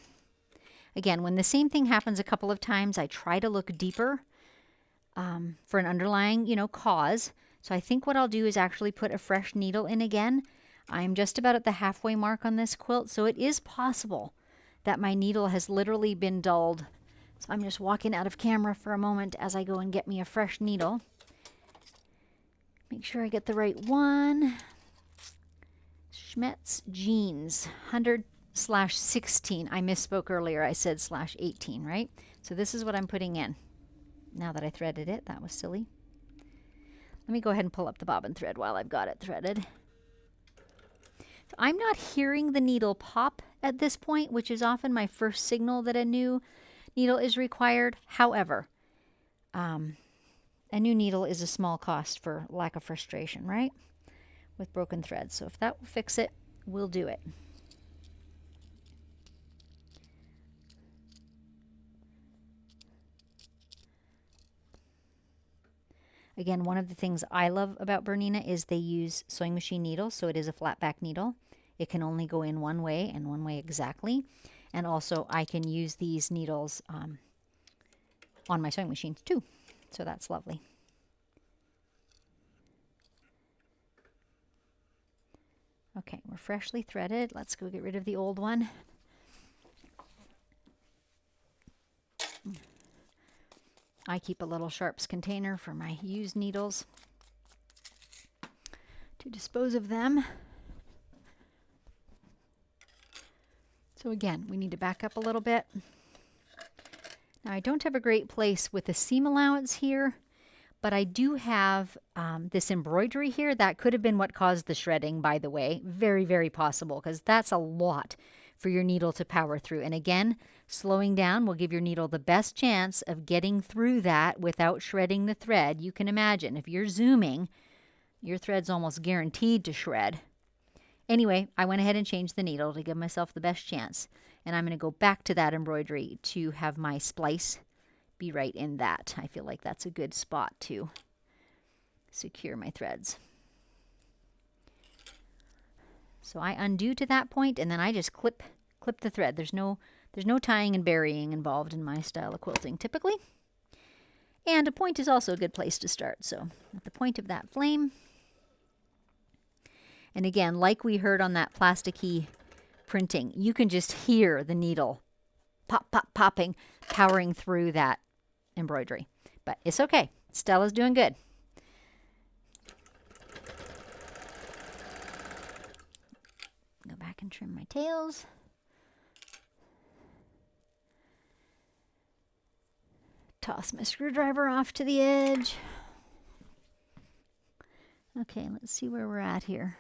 again, when the same thing happens a couple of times, I try to look deeper for an underlying, cause. So I think what I'll do is actually put a fresh needle in again. I'm just about at the halfway mark on this quilt, so it is possible that my needle has literally been dulled. So I'm just walking out of camera for a moment as I go and get me a fresh needle. Make sure I get the right one. Schmetz Jeans, 100/16. I misspoke earlier. I said /18, right? So this is what I'm putting in. Now that I threaded it, that was silly. Let me go ahead and pull up the bobbin thread while I've got it threaded. So I'm not hearing the needle pop at this point, which is often my first signal that a new needle is required. However, a new needle is a small cost for lack of frustration, right? With broken threads. So if that will fix it, we'll do it. Again, one of the things I love about Bernina is they use sewing machine needles, so it is a flat back needle. It can only go in one way and one way exactly. And also I can use these needles on my sewing machines too. So that's lovely. Okay, we're freshly threaded. Let's go get rid of the old one. I keep a little sharps container for my used needles to dispose of them. So again, we need to back up a little bit. Now I don't have a great place with the seam allowance here, but I do have this embroidery here. That could have been what caused the shredding, by the way. Very, very possible, because that's a lot for your needle to power through. And again, slowing down will give your needle the best chance of getting through that without shredding the thread. You can imagine, if you're zooming, your thread's almost guaranteed to shred. Anyway, I went ahead and changed the needle to give myself the best chance. And I'm going to go back to that embroidery to have my splice be right in that. I feel like that's a good spot to secure my threads. So I undo to that point, and then I just clip the thread. There's no tying and burying involved in my style of quilting typically. And a point is also a good place to start. So at the point of that flame, and again, like we heard on that plasticky printing, you can just hear the needle pop, pop, popping, powering through that embroidery. But it's okay. Stella's doing good. Go back and trim my tails. Toss my screwdriver off to the edge. Okay, let's see where we're at here.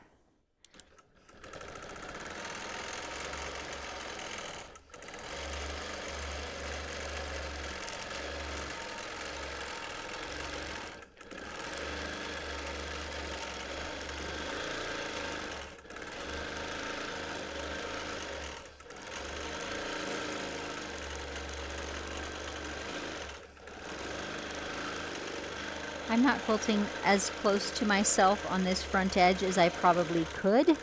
I'm not quilting as close to myself on this front edge as I probably could,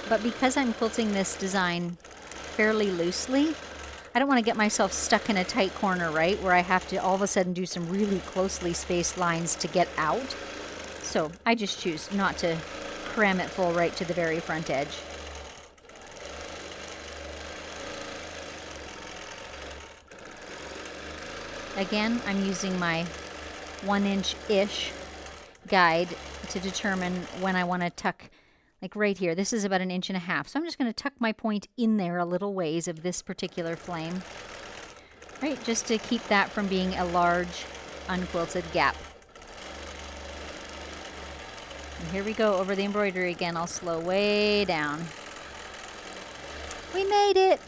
but because I'm quilting this design fairly loosely, I don't want to get myself stuck in a tight corner, right, where I have to all of a sudden do some really closely spaced lines to get out. So I just choose not to cram it full right to the very front edge. Again, I'm using my 1-inch-ish guide to determine when I want to tuck, like right here. This is about 1.5 inches. So I'm just going to tuck my point in there a little ways of this particular flame, right? Just to keep that from being a large unquilted gap. And here we go over the embroidery again. I'll slow way down. We made it!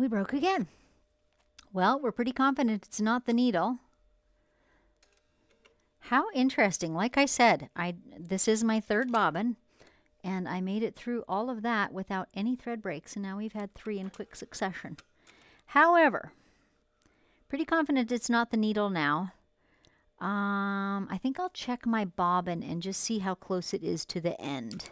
we broke again. Well, we're pretty confident it's not the needle. How interesting. Like I said, this is my third bobbin, and I made it through all of that without any thread breaks, and now we've had 3 in quick succession. However, pretty confident it's not the needle now. I think I'll check my bobbin and just see how close it is to the end.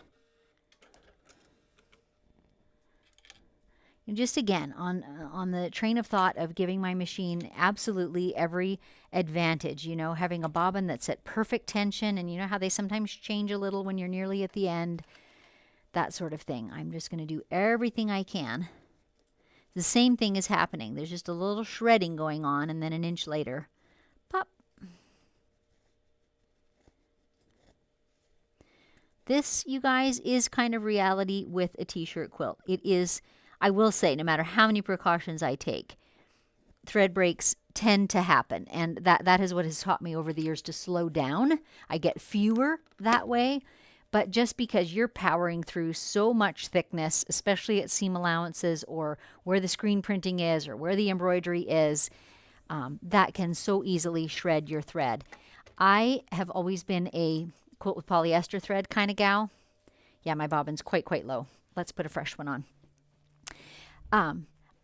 And just again, on the train of thought of giving my machine absolutely every advantage, you know, having a bobbin that's at perfect tension, and you know how they sometimes change a little when you're nearly at the end, that sort of thing. I'm just going to do everything I can. The same thing is happening. There's just a little shredding going on, and then an inch later, pop. This, you guys, is kind of reality with a t-shirt quilt. It is, I will say, no matter how many precautions I take, thread breaks tend to happen. And that is what has taught me over the years to slow down. I get fewer that way. But just because you're powering through so much thickness, especially at seam allowances or where the screen printing is or where the embroidery is, that can so easily shred your thread. I have always been a quilt with polyester thread kind of gal. Yeah, my bobbin's quite low. Let's put a fresh one on.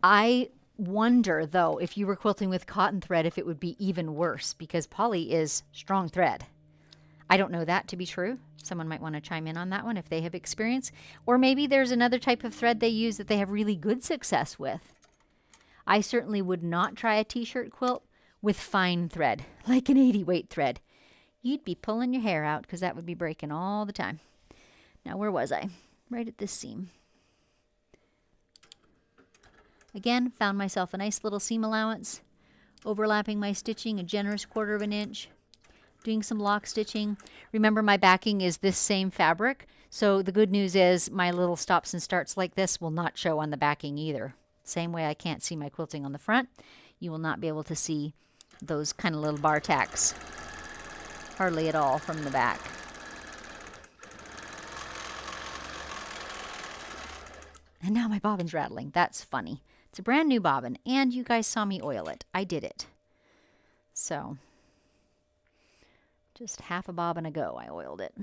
I wonder, though, if you were quilting with cotton thread, if it would be even worse, because poly is strong thread. I don't know that to be true. Someone might want to chime in on that one if they have experience. Or maybe there's another type of thread they use that they have really good success with. I certainly would not try a t-shirt quilt with fine thread, like an 80 weight thread. You'd be pulling your hair out because that would be breaking all the time. Now, where was I? Right at this seam. Again, found myself a nice little seam allowance, overlapping my stitching a generous 1/4 of an inch. Doing some lock stitching. Remember, my backing is this same fabric, so the good news is my little stops and starts like this will not show on the backing either. Same way I can't see my quilting on the front, you will not be able to see those kind of little bar tacks hardly at all from the back. And now my bobbin's rattling. That's funny. It's a brand new bobbin, and you guys saw me oil it. I did it. So just half a bobbin ago, I oiled it.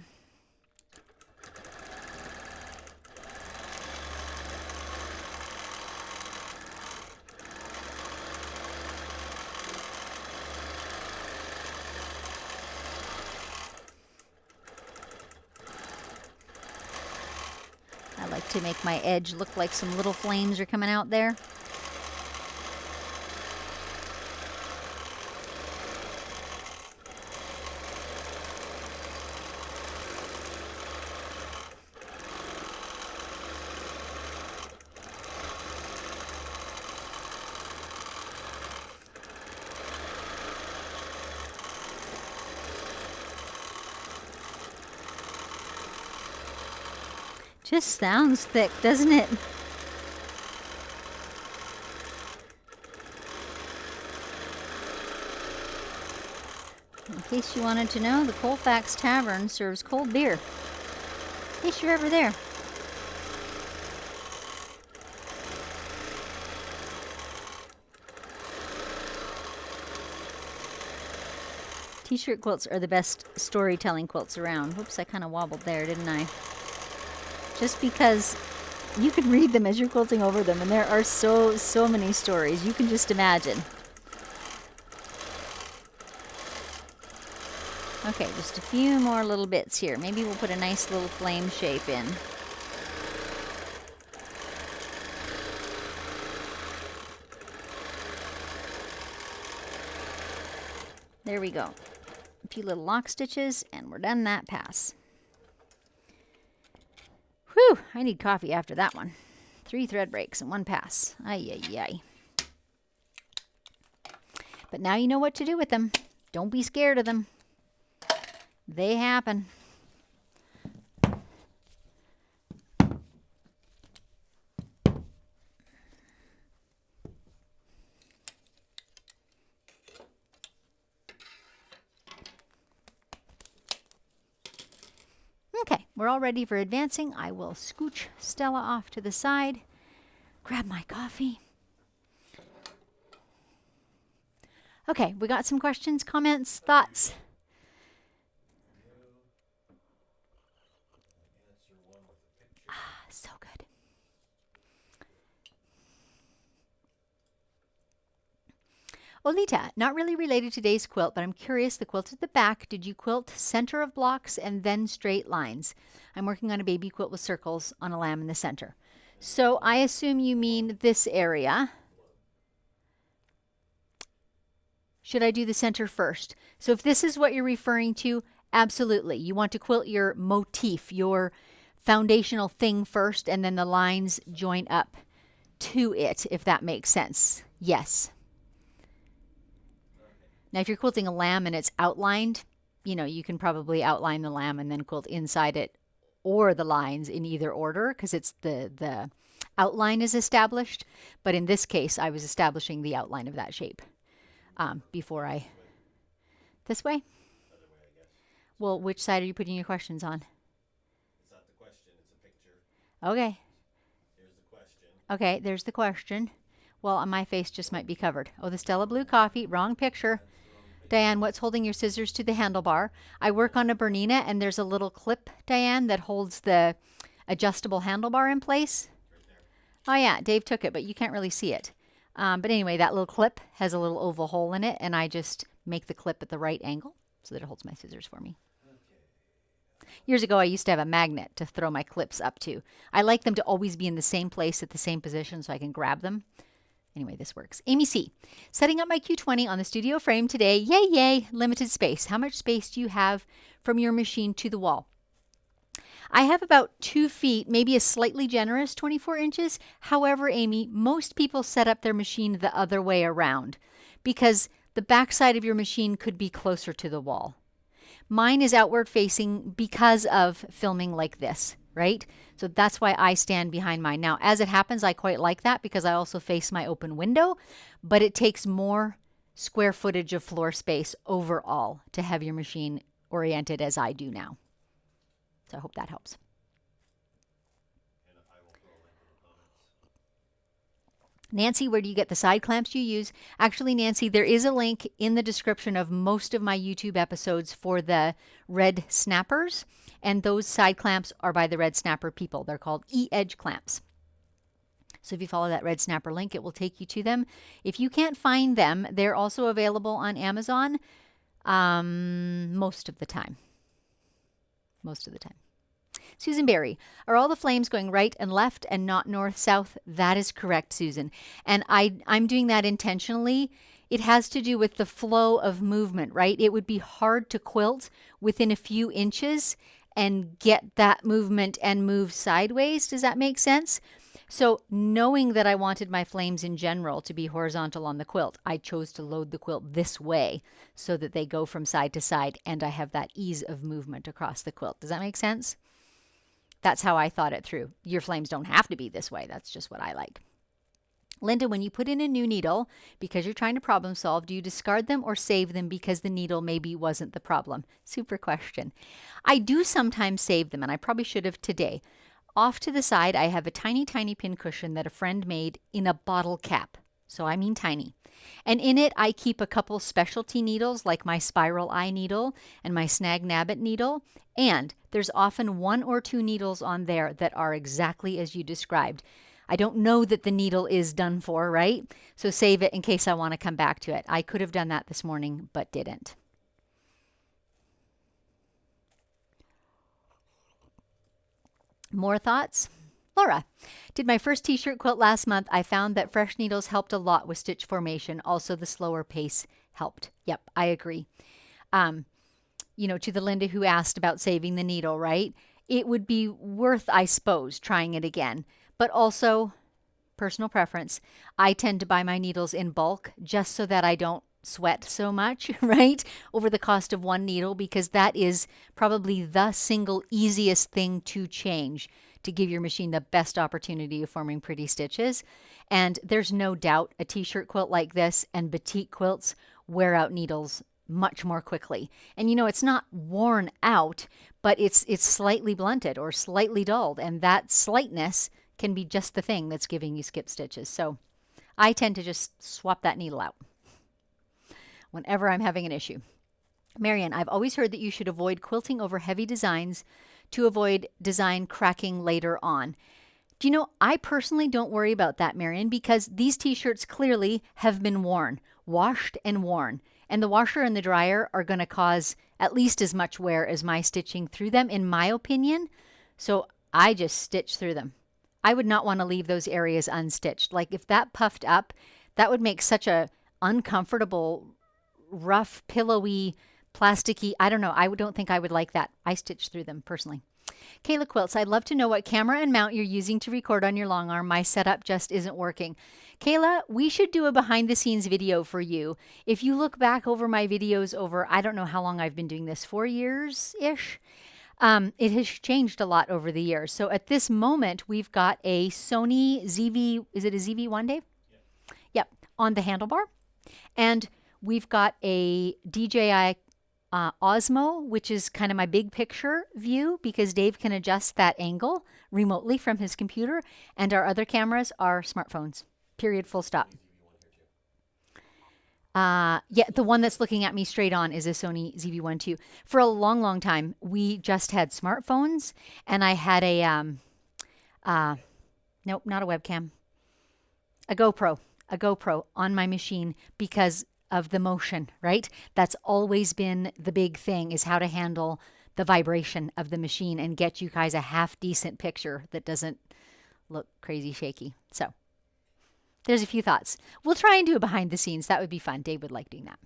I like to make my edge look like some little flames are coming out there. Just sounds thick, doesn't it? In case you wanted to know, the Colfax Tavern serves cold beer. In case you're ever there. T-shirt quilts are the best storytelling quilts around. Whoops, I kind of wobbled there, didn't I? Just because you can read them as you're quilting over them, and there are so many stories. You can just imagine. Okay, just a few more little bits here. Maybe we'll put a nice little flame shape in. There we go. A few little lock stitches, and we're done that pass. Whew, I need coffee after that one. 3 thread breaks and 1 pass. Ay, ay, ay. But now you know what to do with them. Don't be scared of them. They happen. Okay, we're all ready for advancing. I will scooch Stella off to the side, grab my coffee, Okay, we got some questions, comments, thoughts. Answer one with a picture. So good. Olita, not really related to today's quilt, but I'm curious, the quilt at the back, did you quilt center of blocks and then straight lines? I'm working on a baby quilt with circles on a lamb in the center. So I assume you mean this area. Should I do the center first? So if this is what you're referring to, absolutely. You want to quilt your motif, your foundational thing first, and then the lines join up to it, if that makes sense. Yes. Now, if you're quilting a lamb and it's outlined, you know, you can probably outline the lamb and then quilt inside it or the lines in either order because it's the outline is established. But in this case, I was establishing the outline of that shape before I... This way? Other way, I guess. Well, which side are you putting your questions on? It's not the question, it's a picture. Okay. Here's the question. Okay, there's the question. Well, my face just might be covered. Oh, the Stella Blue Coffee, wrong picture. Diane, what's holding your scissors to the handlebar? I work on a Bernina, and there's a little clip, Diane, that holds the adjustable handlebar in place. Right there. Oh, yeah, Dave took it, but you can't really see it. But anyway, that little clip has a little oval hole in it, and I just make the clip at the right angle so that it holds my scissors for me. Okay. Years ago, I used to have a magnet to throw my clips up to. I like them to always be in the same place at the same position so I can grab them. Anyway, this works. Amy C. Setting up my Q20 on the studio frame today. Yay, yay. Limited space. How much space do you have from your machine to the wall? I have about 2 feet, maybe a slightly generous 24 inches. However, Amy, most people set up their machine the other way around because the backside of your machine could be closer to the wall. Mine is outward facing because of filming like this, right? So that's why I stand behind mine. Now, as it happens, I quite like that because I also face my open window, but it takes more square footage of floor space overall to have your machine oriented as I do now. So I hope that helps. And I will throw a link in the comments. Nancy, where do you get the side clamps you use? Actually, Nancy, there is a link in the description of most of my YouTube episodes for the red snappers. And those side clamps are by the red snapper people. They're called E-edge clamps. So if you follow that red snapper link, it will take you to them. If you can't find them, they're also available on Amazon most of the time. Most of the time. Susan Berry, are all the flames going right and left and not north-south? That is correct, Susan. And I'm doing that intentionally. It has to do with the flow of movement, right? It would be hard to quilt within a few inches and get that movement and move sideways. Does that make sense? So knowing that I wanted my flames in general to be horizontal on the quilt, I chose to load the quilt this way so that they go from side to side and I have that ease of movement across the quilt. Does that make sense? That's how I thought it through. Your flames don't have to be this way. That's just what I like. Linda, when you put in a new needle, because you're trying to problem solve, do you discard them or save them because the needle maybe wasn't the problem? Super question. I do sometimes save them, and I probably should have today. Off to the side, I have a tiny, tiny pin cushion that a friend made in a bottle cap. So I mean tiny. And in it, I keep a couple specialty needles like my spiral eye needle and my snag nabbit needle. And there's often 1 or 2 needles on there that are exactly as you described. I don't know that the needle is done for, right? So save it in case I want to come back to it. I could have done that this morning, but didn't. More thoughts? Laura, did my first t-shirt quilt last month. I found that fresh needles helped a lot with stitch formation. Also, the slower pace helped. Yep, I agree. You know, to the Linda who asked about saving the needle, right? It would be worth, I suppose, trying it again. But also, personal preference, I tend to buy my needles in bulk just so that I don't sweat so much, right, over the cost of one needle, because that is probably the single easiest thing to change to give your machine the best opportunity of forming pretty stitches. And there's no doubt a t-shirt quilt like this and batik quilts wear out needles much more quickly. And you know, it's not worn out, but it's slightly blunted or slightly dulled, and that slightness can be just the thing that's giving you skip stitches. So I tend to just swap that needle out. whenever I'm having an issue. Marian, I've always heard that you should avoid quilting over heavy designs to avoid design cracking later on. Do you know, I personally don't worry about that, Marian, because these t-shirts clearly have been worn, washed and worn. And the washer and the dryer are going to cause at least as much wear as my stitching through them, in my opinion. So I just stitch through them. I would not want to leave those areas unstitched. Like if that puffed up, that would make such a uncomfortable, rough, pillowy, plasticky, I don't know. I don't think I would like that. I stitch through them personally. Kayla Quilts, I'd love to know what camera and mount you're using to record on your long arm. My setup just isn't working. Kayla, we should do a behind the scenes video for you. If you look back over my videos over, I don't know how long I've been doing this, 4 years-ish. It has changed a lot over the years. So at this moment, we've got a Sony ZV, is it a ZV-1, Dave? Yep, on the handlebar. And we've got a DJI Osmo, which is kind of my big picture view because Dave can adjust that angle remotely from his computer. And our other cameras are smartphones, period, full stop. Yeah, the one that's looking at me straight on is a Sony ZV-1 II. For a long, long time, we just had smartphones, and I had a, nope, not a webcam, a GoPro on my machine because of the motion, right? That's always been the big thing, is how to handle the vibration of the machine and get you guys a half decent picture that doesn't look crazy shaky. So there's a few thoughts. We'll try and do a behind the scenes. That would be fun. Dave would like doing that.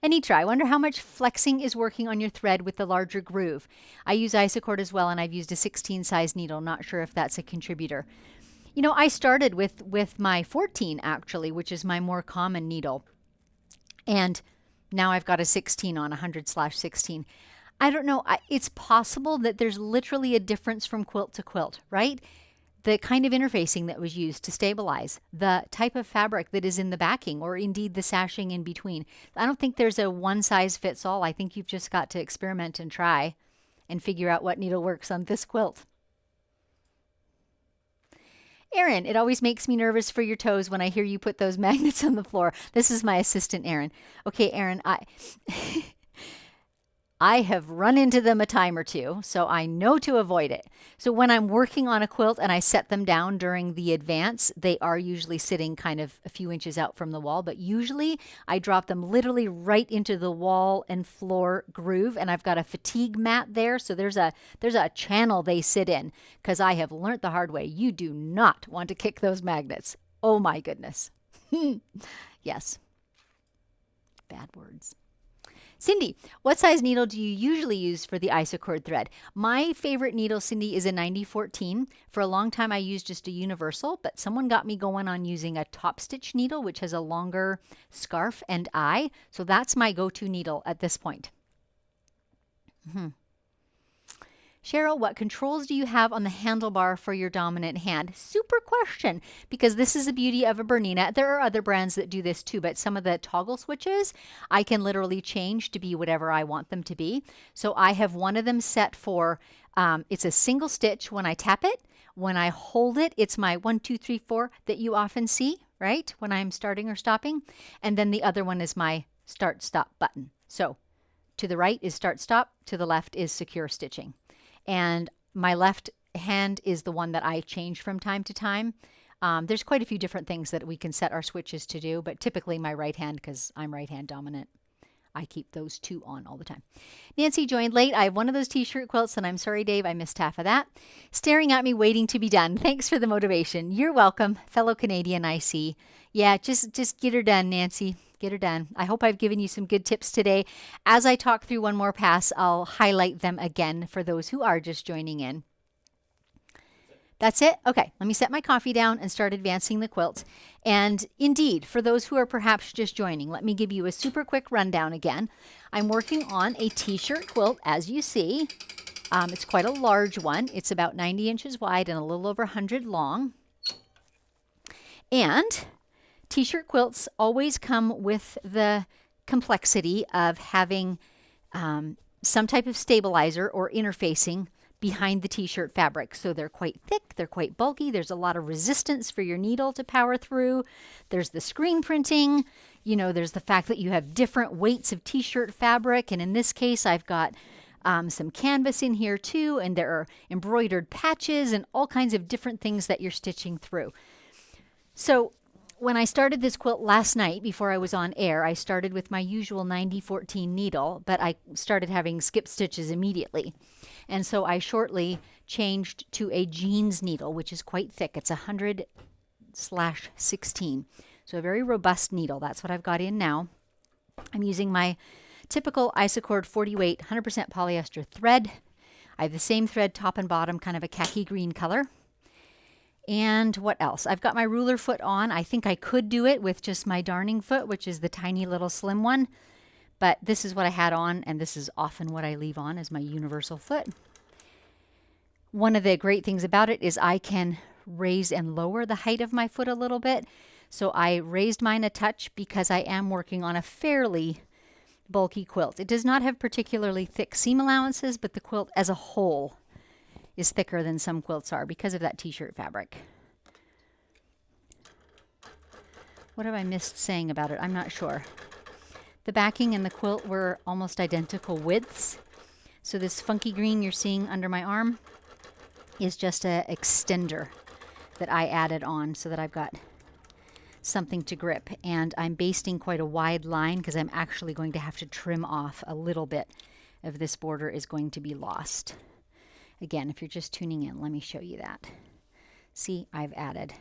Anitra, I wonder how much flexing is working on your thread with the larger groove. I use isocord as well, and I've used a 16 size needle. Not sure if that's a contributor. You know, I started with my 14 actually, which is my more common needle. And now I've got a 16 on 100/16. I don't know. It's possible that there's literally a difference from quilt to quilt, right? The kind of interfacing that was used to stabilize, the type of fabric that is in the backing, or indeed the sashing in between. I don't think there's a one size fits all. I think you've just got to experiment and try and figure out what needle works on this quilt. Erin, it always makes me nervous for your toes when I hear you put those magnets on the floor. This is my assistant, Erin. Okay, Erin, I have run into them a time or two, so I know to avoid it. So when I'm working on a quilt and I set them down during the advance, they are usually sitting kind of a few inches out from the wall, but usually I drop them literally right into the wall and floor groove, and I've got a fatigue mat there, so there's a channel they sit in, because I have learned the hard way. You do not want to kick those magnets. Oh my goodness. Yes. Bad words. Cindy, what size needle do you usually use for the isocord thread? My favorite needle, Cindy, is a 9014. For a long time, I used just a universal, but someone got me going on using a top stitch needle, which has a longer scarf and eye. So that's my go-to needle at this point. Cheryl, what controls do you have on the handlebar for your dominant hand? Super question, because this is the beauty of a Bernina. There are other brands that do this too, but some of the toggle switches, I can literally change to be whatever I want them to be. So I have one of them set for, it's a single stitch when I tap it. When I hold it, it's my 1, 2, 3, 4 that you often see, right? When I'm starting or stopping. And then the other one is my start stop button. So to the right is start stop, to the left is secure stitching. And my left hand is the one that I change from time to time. There's quite a few different things that we can set our switches to do, but typically my right hand, because I'm right hand dominant, I keep those two on all the time. Nancy joined late. I have one of those t-shirt quilts, and I'm sorry, Dave, I missed half of that. Staring at me, waiting to be done. Thanks for the motivation. You're welcome, fellow Canadian, I see. Yeah, just get her done, Nancy. Get her done. I hope I've given you some good tips today. As I talk through one more pass, I'll highlight them again for those who are just joining in. That's it? Okay, let me set my coffee down and start advancing the quilt. And indeed, for those who are perhaps just joining, let me give you a super quick rundown again. I'm working on a t-shirt quilt, as you see. It's quite a large one. It's about 90 inches wide and a little over 100 long. And t-shirt quilts always come with the complexity of having some type of stabilizer or interfacing behind the t-shirt fabric. So they're quite thick, they're quite bulky, there's a lot of resistance for your needle to power through. There's the screen printing, you know, there's the fact that you have different weights of t-shirt fabric, and in this case I've got some canvas in here too, and there are embroidered patches and all kinds of different things that you're stitching through. So when I started this quilt last night before I was on air, I started with my usual 90-14 needle, but I started having skip stitches immediately. And so I shortly changed to a jeans needle, which is quite thick. It's 100/16. So a very robust needle. That's what I've got in now. I'm using my typical Isacord 40 weight 100% polyester thread. I have the same thread top and bottom, kind of a khaki green color. And what else? I've got my ruler foot on. I think I could do it with just my darning foot, which is the tiny little slim one. But this is what I had on, and this is often what I leave on as my universal foot. One of the great things about it is I can raise and lower the height of my foot a little bit. So I raised mine a touch because I am working on a fairly bulky quilt. It does not have particularly thick seam allowances, but the quilt as a whole is thicker than some quilts are because of that t-shirt fabric. What have I missed saying about it? I'm not sure. The backing and the quilt were almost identical widths. So this funky green you're seeing under my arm is just an extender that I added on so that I've got something to grip. And I'm basting quite a wide line because I'm actually going to have to trim off a little bit of this border is going to be lost. Again, if you're just tuning in, let me show you that. See, I've added.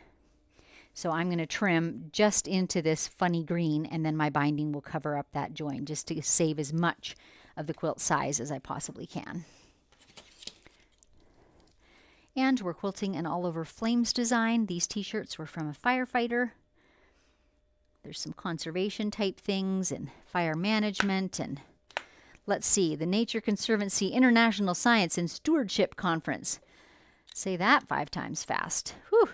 So I'm going to trim just into this funny green, and then my binding will cover up that join just to save as much of the quilt size as I possibly can. And we're quilting an all over flames design. These t-shirts were from a firefighter. There's some conservation type things and fire management, and let's see, the Nature Conservancy International Science and Stewardship Conference. Say that 5 times fast. Whew.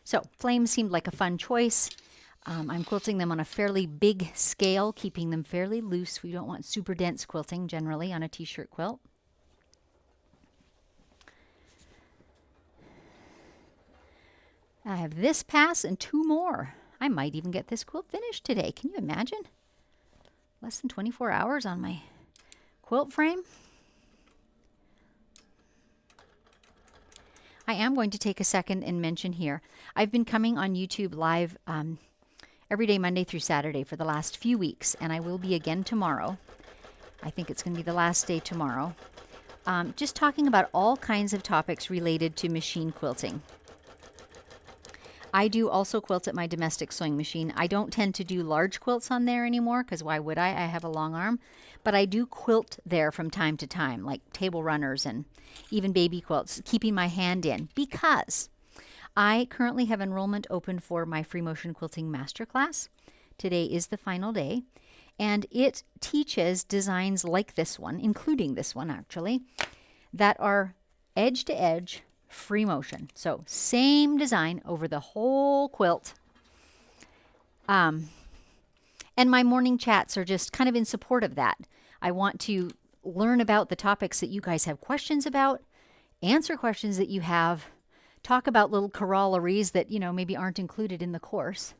So flames seemed like a fun choice. I'm quilting them on a fairly big scale, keeping them fairly loose. We don't want super dense quilting generally on a t-shirt quilt. I have this pass and 2 more. I might even get this quilt finished today. Can you imagine? Less than 24 hours on my quilt frame. I am going to take a second and mention here, I've been coming on YouTube live every day, Monday through Saturday for the last few weeks, and I will be again tomorrow. I think it's going to be the last day tomorrow. Just talking about all kinds of topics related to machine quilting. I do also quilt at my domestic sewing machine. I don't tend to do large quilts on there anymore because why would I? I have a long arm. But I do quilt there from time to time, like table runners and even baby quilts, keeping my hand in because I currently have enrollment open for my free Motion Quilting Masterclass. Today is the final day, and it teaches designs like this one, including this one actually, that are edge to edge, free motion. So same design over the whole quilt. And my morning chats are just kind of in support of that. I want to learn about the topics that you guys have questions about, answer questions that you have, talk about little corollaries that, you know, maybe aren't included in the course.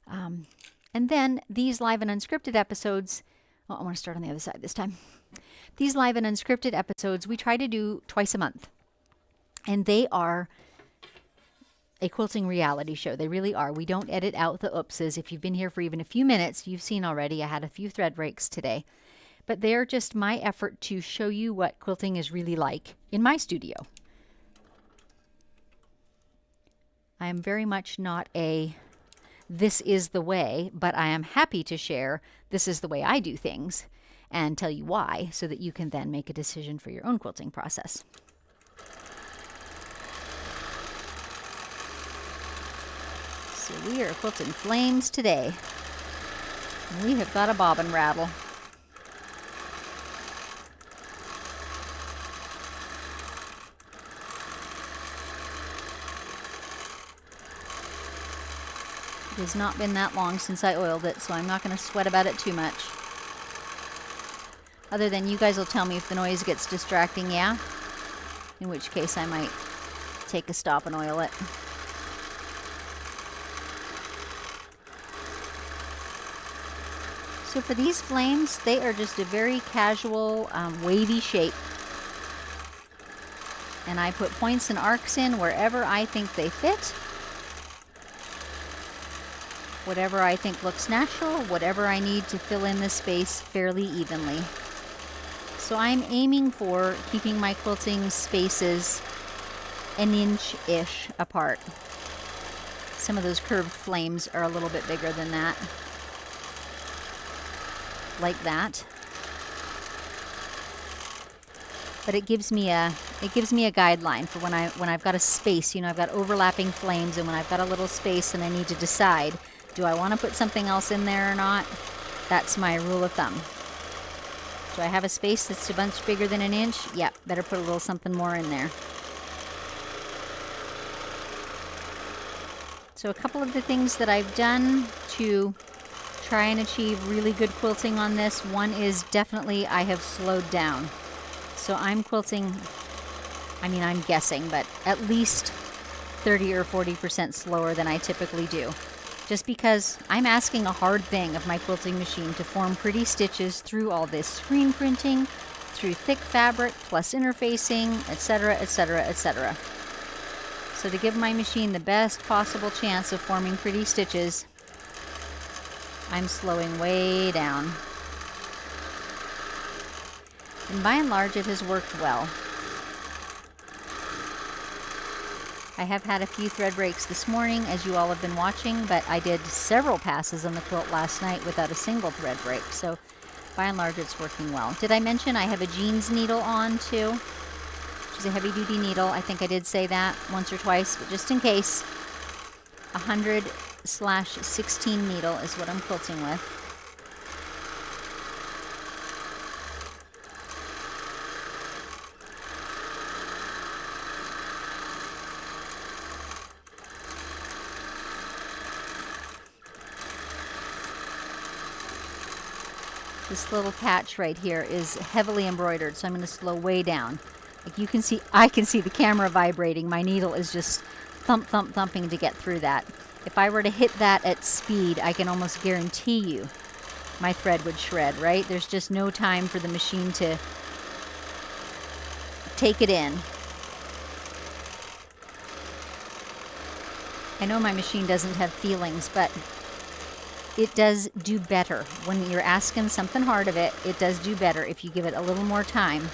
And then these live and unscripted episodes, well, I want to start on the other side this time. These live and unscripted episodes, we try to do twice a month. And they are a quilting reality show. They really are. We don't edit out the oopses. If you've been here for even a few minutes, you've seen already. I had a few thread breaks today. But they're just my effort to show you what quilting is really like in my studio. I am very much not a this is the way, but I am happy to share this is the way I do things and tell you why so that you can then make a decision for your own quilting process. So we are quilting flames today. We have got a bobbin rattle. It has not been that long since I oiled it, so I'm not going to sweat about it too much. Other than you guys will tell me if the noise gets distracting, yeah? In which case I might take a stop and oil it. So for these flames, they are just a very casual, wavy shape. And I put points and arcs in wherever I think they fit. Whatever I think looks natural, whatever I need to fill in the space fairly evenly. So I'm aiming for keeping my quilting spaces an inch-ish apart. Some of those curved flames are a little bit bigger than that. Like that. But it gives me a guideline for when I've got a space, you know, I've got overlapping flames, and when I've got a little space and I need to decide, do I want to put something else in there or not? That's my rule of thumb. Do I have a space that's a bunch bigger than an inch? Yep, better put a little something more in there. So a couple of the things that I've done to try and achieve really good quilting on this, one is definitely I have slowed down. So I'm quilting, I mean, I'm guessing, but at least 30 or 40% slower than I typically do. Just because I'm asking a hard thing of my quilting machine to form pretty stitches through all this screen printing, through thick fabric, plus interfacing, etc., etc., etc. So to give my machine the best possible chance of forming pretty stitches, I'm slowing way down. And by and large, it has worked well. I have had a few thread breaks this morning, as you all have been watching, but I did several passes on the quilt last night without a single thread break, so by and large it's working well. Did I mention I have a jeans needle on too? Which is a heavy-duty needle. I think I did say that once or twice, but just in case, 100/16 needle is what I'm quilting with. This little patch right here is heavily embroidered, so I'm going to slow way down. Like you can see, I can see the camera vibrating. My needle is just thump, thump, thumping to get through that. If I were to hit that at speed, I can almost guarantee you my thread would shred, right? There's just no time for the machine to take it in. I know my machine doesn't have feelings, but it does do better. When you're asking something hard of it, it does do better if you give it a little more time.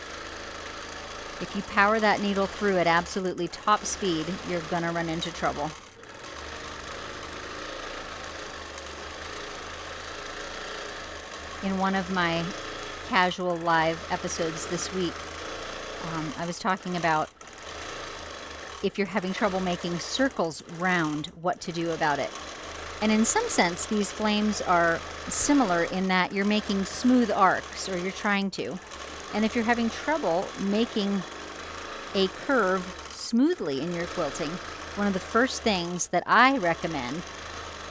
If you power that needle through at absolutely top speed, you're gonna run into trouble. In one of my casual live episodes this week, I was talking about if you're having trouble making circles round, what to do about it. And in some sense, these flames are similar in that you're making smooth arcs, or you're trying to. And if you're having trouble making a curve smoothly in your quilting, one of the first things that I recommend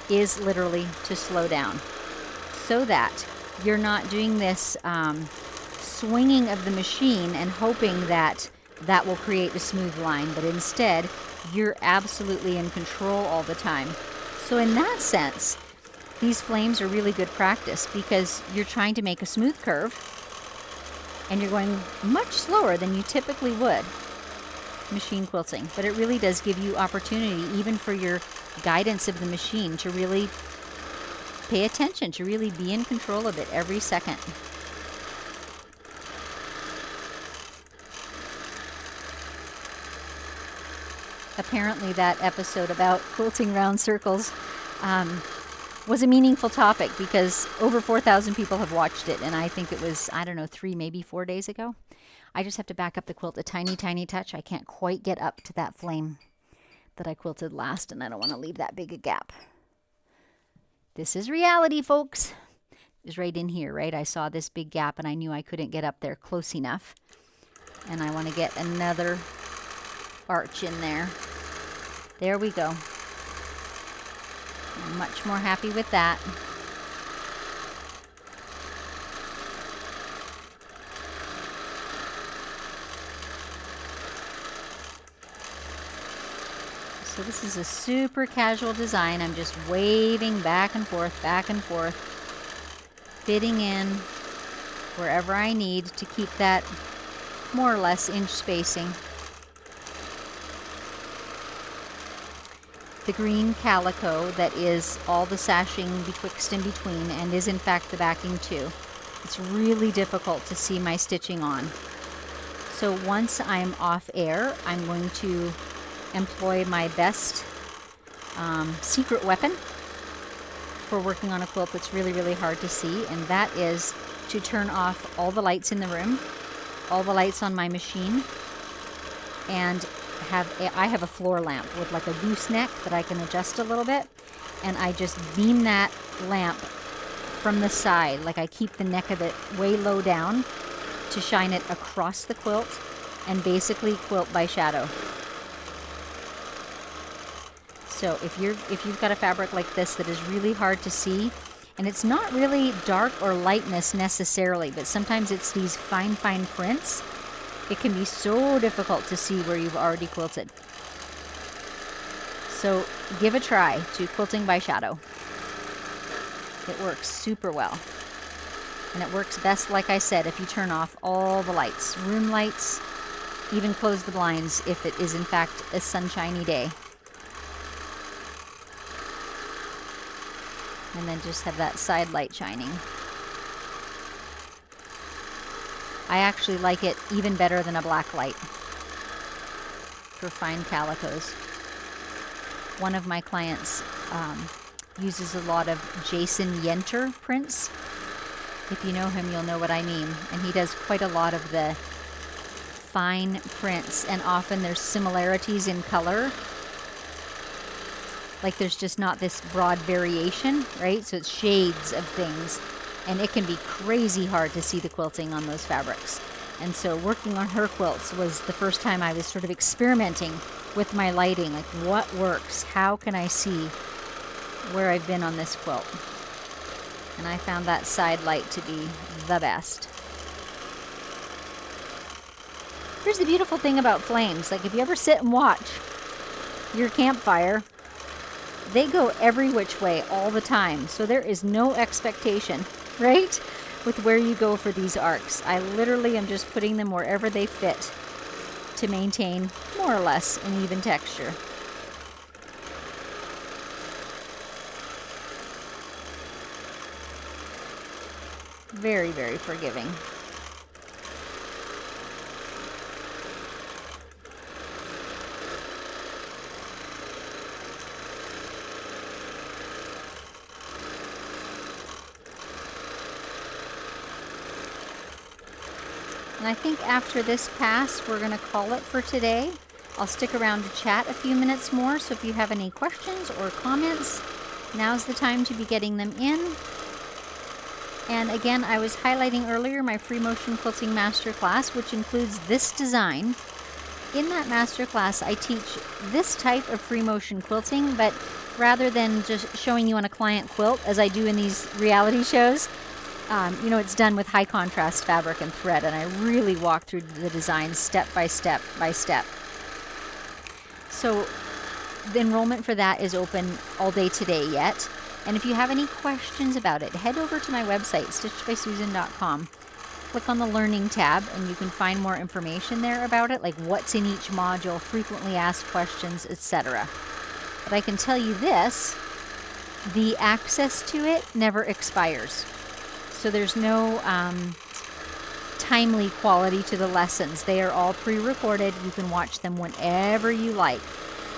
is literally to slow down, so that you're not doing this swinging of the machine and hoping that that will create a smooth line, but instead you're absolutely in control all the time. So in that sense, these flames are really good practice because you're trying to make a smooth curve and you're going much slower than you typically would machine quilting. But it really does give you opportunity, even for your guidance of the machine, to really pay attention, to really be in control of it every second. Apparently that episode about quilting round circles was a meaningful topic because over 4,000 people have watched it, and I think it was, I don't know, 3, maybe 4 days ago. I just have to back up the quilt a tiny, tiny touch. I can't quite get up to that flame that I quilted last, and I don't want to leave that big a gap. This is reality, folks. It was right in here, right? I saw this big gap, and I knew I couldn't get up there close enough. And I want to get another arch in there. There we go. I'm much more happy with that. So this is a super casual design. I'm just waving back and forth, fitting in wherever I need to keep that more or less inch spacing. The green calico that is all the sashing betwixt and between, and is in fact the backing too. It's really difficult to see my stitching on. So once I'm off air, I'm going to employ my best secret weapon for working on a quilt that's really, really hard to see, and that is to turn off all the lights in the room, all the lights on my machine, and I have a floor lamp with like a gooseneck that I can adjust a little bit, and I just beam that lamp from the side, like I keep the neck of it way low down to shine it across the quilt and basically quilt by shadow. So if you've got a fabric like this that is really hard to see, and it's not really dark or lightness necessarily, but sometimes it's these fine prints, it can be so difficult to see where you've already quilted. So give a try to quilting by shadow. It works super well. And it works best, like I said, if you turn off all the lights, room lights, even close the blinds if it is in fact a sunshiny day. And then just have that side light shining. I actually like it even better than a black light for fine calicos. One of my clients uses a lot of Jason Yenter prints. If you know him, you'll know what I mean. And he does quite a lot of the fine prints, and often there's similarities in color. Like there's just not this broad variation, right? So it's shades of things. And it can be crazy hard to see the quilting on those fabrics. And so working on her quilts was the first time I was sort of experimenting with my lighting. Like, what works? How can I see where I've been on this quilt? And I found that side light to be the best. Here's the beautiful thing about flames. Like, if you ever sit and watch your campfire, they go every which way all the time. So there is no expectation, right, with where you go for these arcs. I literally am just putting them wherever they fit to maintain more or less an even texture. Very, very forgiving. And I think after this pass, we're going to call it for today. I'll stick around to chat a few minutes more, so if you have any questions or comments, now's the time to be getting them in. And again, I was highlighting earlier my free Motion Quilting Masterclass, which includes this design. In that masterclass, I teach this type of free motion quilting, but rather than just showing you on a client quilt, as I do in these reality shows, you know, it's done with high contrast fabric and thread, and I really walk through the design step by step by step. So the enrollment for that is open all day today yet. And if you have any questions about it, head over to my website, stitchedbysusan.com. Click on the Learning tab, and you can find more information there about it, like what's in each module, frequently asked questions, etc. But I can tell you this, the access to it never expires. So there's no timely quality to the lessons. They are all pre-recorded. You can watch them whenever you like.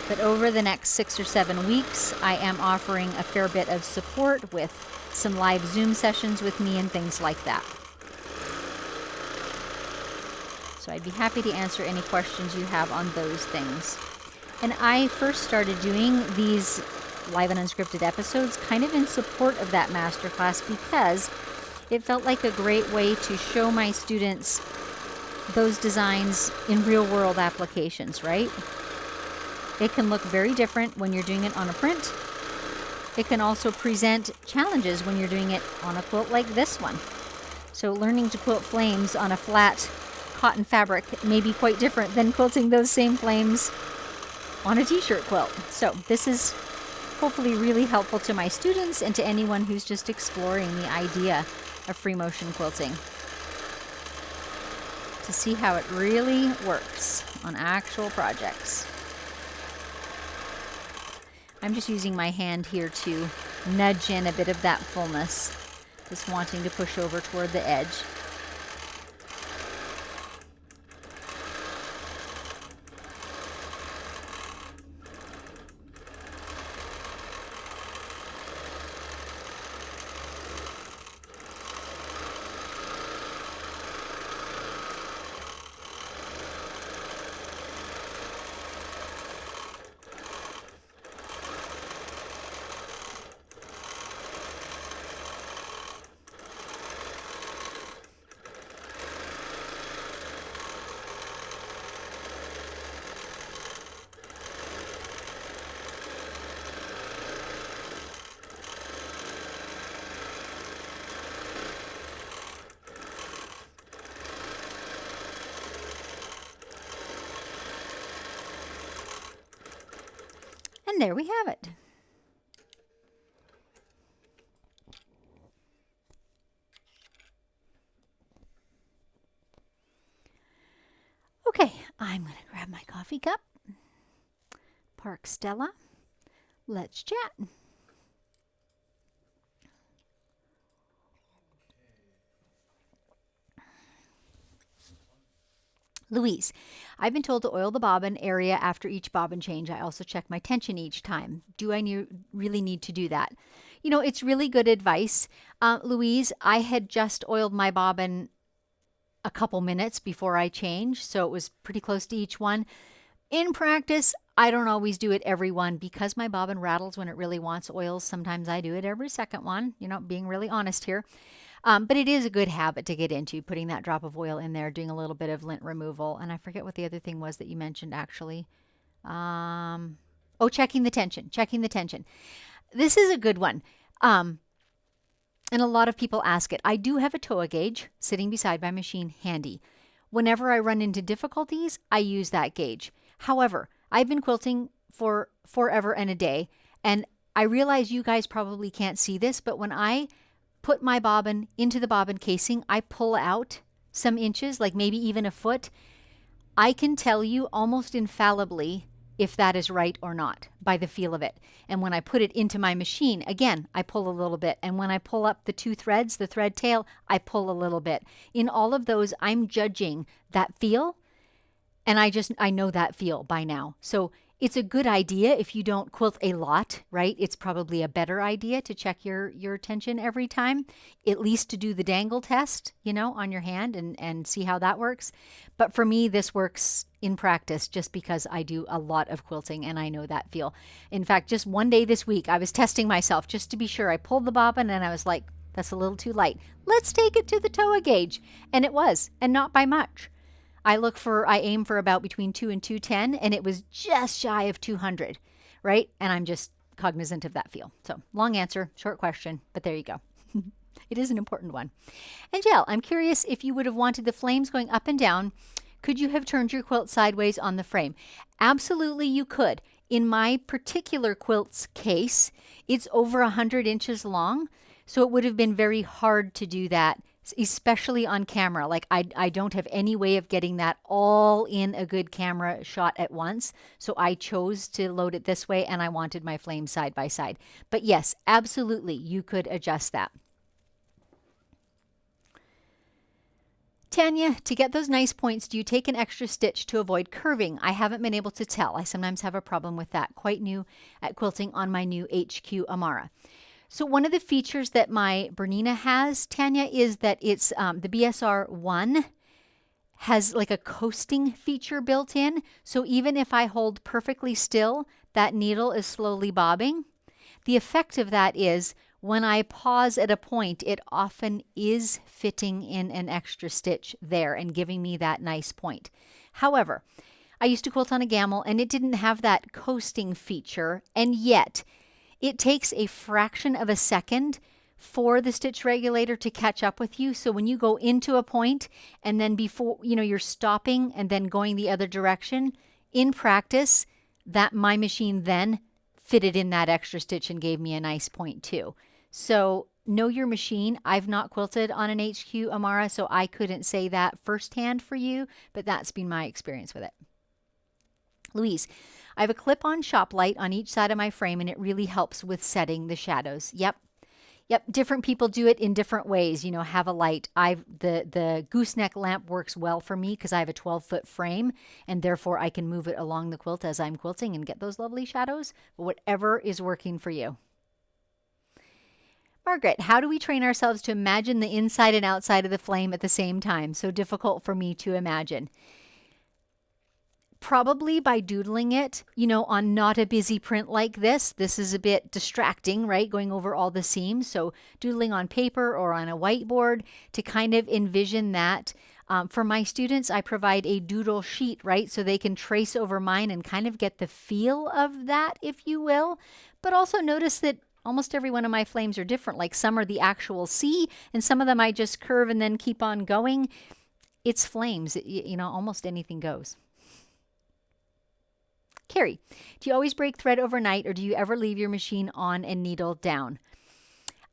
But over the next 6 or 7 weeks, I am offering a fair bit of support with some live Zoom sessions with me and things like that. So I'd be happy to answer any questions you have on those things. And I first started doing these live and unscripted episodes kind of in support of that masterclass, because it felt like a great way to show my students those designs in real world applications, right? It can look very different when you're doing it on a print. It can also present challenges when you're doing it on a quilt like this one. So learning to quilt flames on a flat cotton fabric may be quite different than quilting those same flames on a t-shirt quilt. So this is hopefully really helpful to my students and to anyone who's just exploring the idea of free motion quilting, to see how it really works on actual projects. I'm just using my hand here to nudge in a bit of that fullness, just wanting to push over toward the edge. And there we have it. Okay, I'm going to grab my coffee cup, park Stella, let's chat. Louise, I've been told to oil the bobbin area after each bobbin change. I also check my tension each time. Do I really need to do that? You know, it's really good advice. Louise, I had just oiled my bobbin a couple minutes before I changed, so it was pretty close to each one. In practice, I don't always do it every one because my bobbin rattles when it really wants oils. Sometimes I do it every second one, you know, being really honest here. But it is a good habit to get into, putting that drop of oil in there, doing a little bit of lint removal. And I forget what the other thing was that you mentioned, actually. Oh, checking the tension, checking the tension. This is a good one. And a lot of people ask it. I do have a TOA gauge sitting beside my machine handy. Whenever I run into difficulties, I use that gauge. However, I've been quilting for forever and a day, and I realize you guys probably can't see this, but when I put my bobbin into the bobbin casing, I pull out some inches, like maybe even a foot. I can tell you almost infallibly if that is right or not by the feel of it. And when I put it into my machine, again, I pull a little bit. And when I pull up the two threads, the thread tail, I pull a little bit. In all of those, I'm judging that feel, and I know that feel by now. So it's a good idea if you don't quilt a lot, right? It's probably a better idea to check your tension every time, at least to do the dangle test, you know, on your hand and see how that works. But for me, this works in practice just because I do a lot of quilting and I know that feel. In fact, just one day this week, I was testing myself just to be sure. I pulled the bobbin and I was like, that's a little too light. Let's take it to the TOA gauge. And it was, and not by much. I aim for about between 2 and 210, and it was just shy of 200, right? And I'm just cognizant of that feel. So long answer, short question, but there you go. It is an important one. Angel, I'm curious if you would have wanted the flames going up and down. Could you have turned your quilt sideways on the frame? Absolutely, you could. In my particular quilt's case, it's over 100 inches long, so it would have been very hard to do that, especially on camera. Like I don't have any way of getting that all in a good camera shot at once. So I chose to load it this way, and I wanted my flames side by side. But yes, absolutely, you could adjust that. Tanya, to get those nice points, do you take an extra stitch to avoid curving? I haven't been able to tell. I sometimes have a problem with that. Quite new at quilting on my new HQ Amara. So one of the features that my Bernina has, Tanya, is that it's the BSR1 has like a coasting feature built in. So even if I hold perfectly still, that needle is slowly bobbing. The effect of that is when I pause at a point, it often is fitting in an extra stitch there and giving me that nice point. However, I used to quilt on a gammal and it didn't have that coasting feature, and yet it takes a fraction of a second for the stitch regulator to catch up with you. So when you go into a point and then before, you know, you're stopping and then going the other direction, in practice, that my machine then fitted in that extra stitch and gave me a nice point too. So know your machine. I've not quilted on an HQ Amara, so I couldn't say that firsthand for you, but that's been my experience with it. Louise, I have a clip-on shop light on each side of my frame, and it really helps with setting the shadows. Yep. Yep, different people do it in different ways. You know, have a light. The gooseneck lamp works well for me because I have a 12-foot frame, and therefore I can move it along the quilt as I'm quilting and get those lovely shadows. But whatever is working for you. Margaret, how do we train ourselves to imagine the inside and outside of the flame at the same time? So difficult for me to imagine. Probably by doodling it, you know, on not a busy print like this. This is a bit distracting, right? Going over all the seams. So doodling on paper or on a whiteboard to kind of envision that. For my students, I provide a doodle sheet, right? So they can trace over mine and kind of get the feel of that, if you will. But also notice that almost every one of my flames are different. Like some are the actual C, and some of them I just curve and then keep on going. It's flames. You know, almost anything goes. Carrie, do you always break thread overnight, or do you ever leave your machine on and needle down?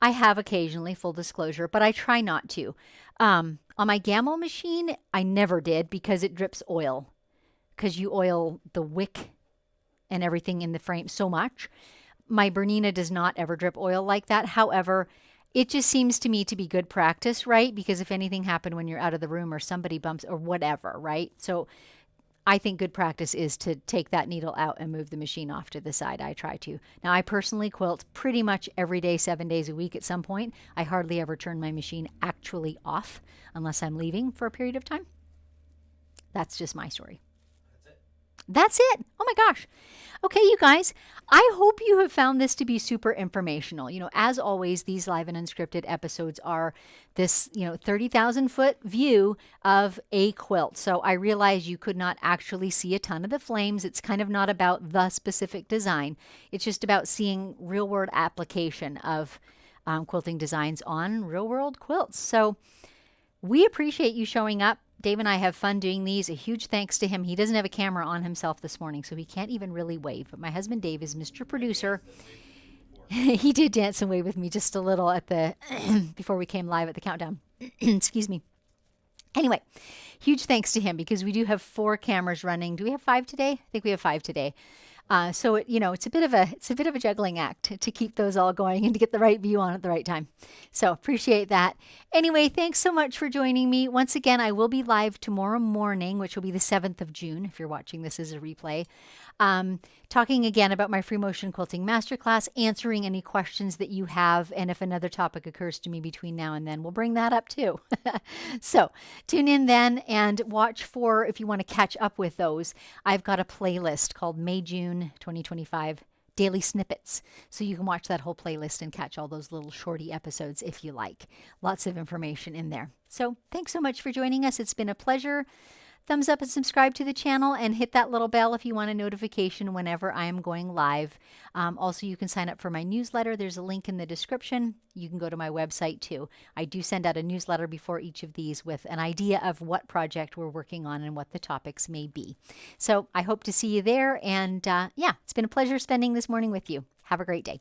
I have occasionally, full disclosure, but I try not to. On my Gamma machine, I never did because it drips oil. Because you oil the wick and everything in the frame so much. My Bernina does not ever drip oil like that. However, it just seems to me to be good practice, right? Because if anything happened when you're out of the room or somebody bumps or whatever, right? So I think good practice is to take that needle out and move the machine off to the side. I try to. Now, I personally quilt pretty much every day, 7 days a week at some point. I hardly ever turn my machine actually off unless I'm leaving for a period of time. That's just my story. That's it. Oh my gosh. Okay, you guys, I hope you have found this to be super informational. You know, as always, these live and unscripted episodes are this, 30,000 foot view of a quilt. So I realize you could not actually see a ton of the flames. It's kind of not about the specific design. It's just about seeing real world application of quilting designs on real world quilts. So we appreciate you showing up. Dave and I have fun doing these. A huge thanks to him. He doesn't have a camera on himself this morning, so he can't even really wave. But my husband Dave is Mr. Producer. He did dance and wave with me just a little at the before we came live at the countdown. Excuse me. Anyway, huge thanks to him because we do have 4 cameras running. Do we have 5 today? I think we have 5 today. So it's a bit of a juggling act to keep those all going and to get the right view on at the right time. So appreciate that. Anyway, thanks so much for joining me. Once again, I will be live tomorrow morning, which will be the 7th of June, if you're watching this as a replay. Talking again about my free motion quilting masterclass, answering any questions that you have, and if another topic occurs to me between now and then, we'll bring that up too. So tune in then and watch for, if you want to catch up with those, I've got a playlist called May-June 2025 Daily Snippets. So you can watch that whole playlist and catch all those little shorty episodes if you like. Lots of information in there. So thanks so much for joining us. It's been a pleasure. Thumbs up and subscribe to the channel and hit that little bell if you want a notification whenever I am going live. Also, you can sign up for my newsletter. There's a link in the description. You can go to my website too. I do send out a newsletter before each of these with an idea of what project we're working on and what the topics may be. So I hope to see you there. And yeah, it's been a pleasure spending this morning with you. Have a great day.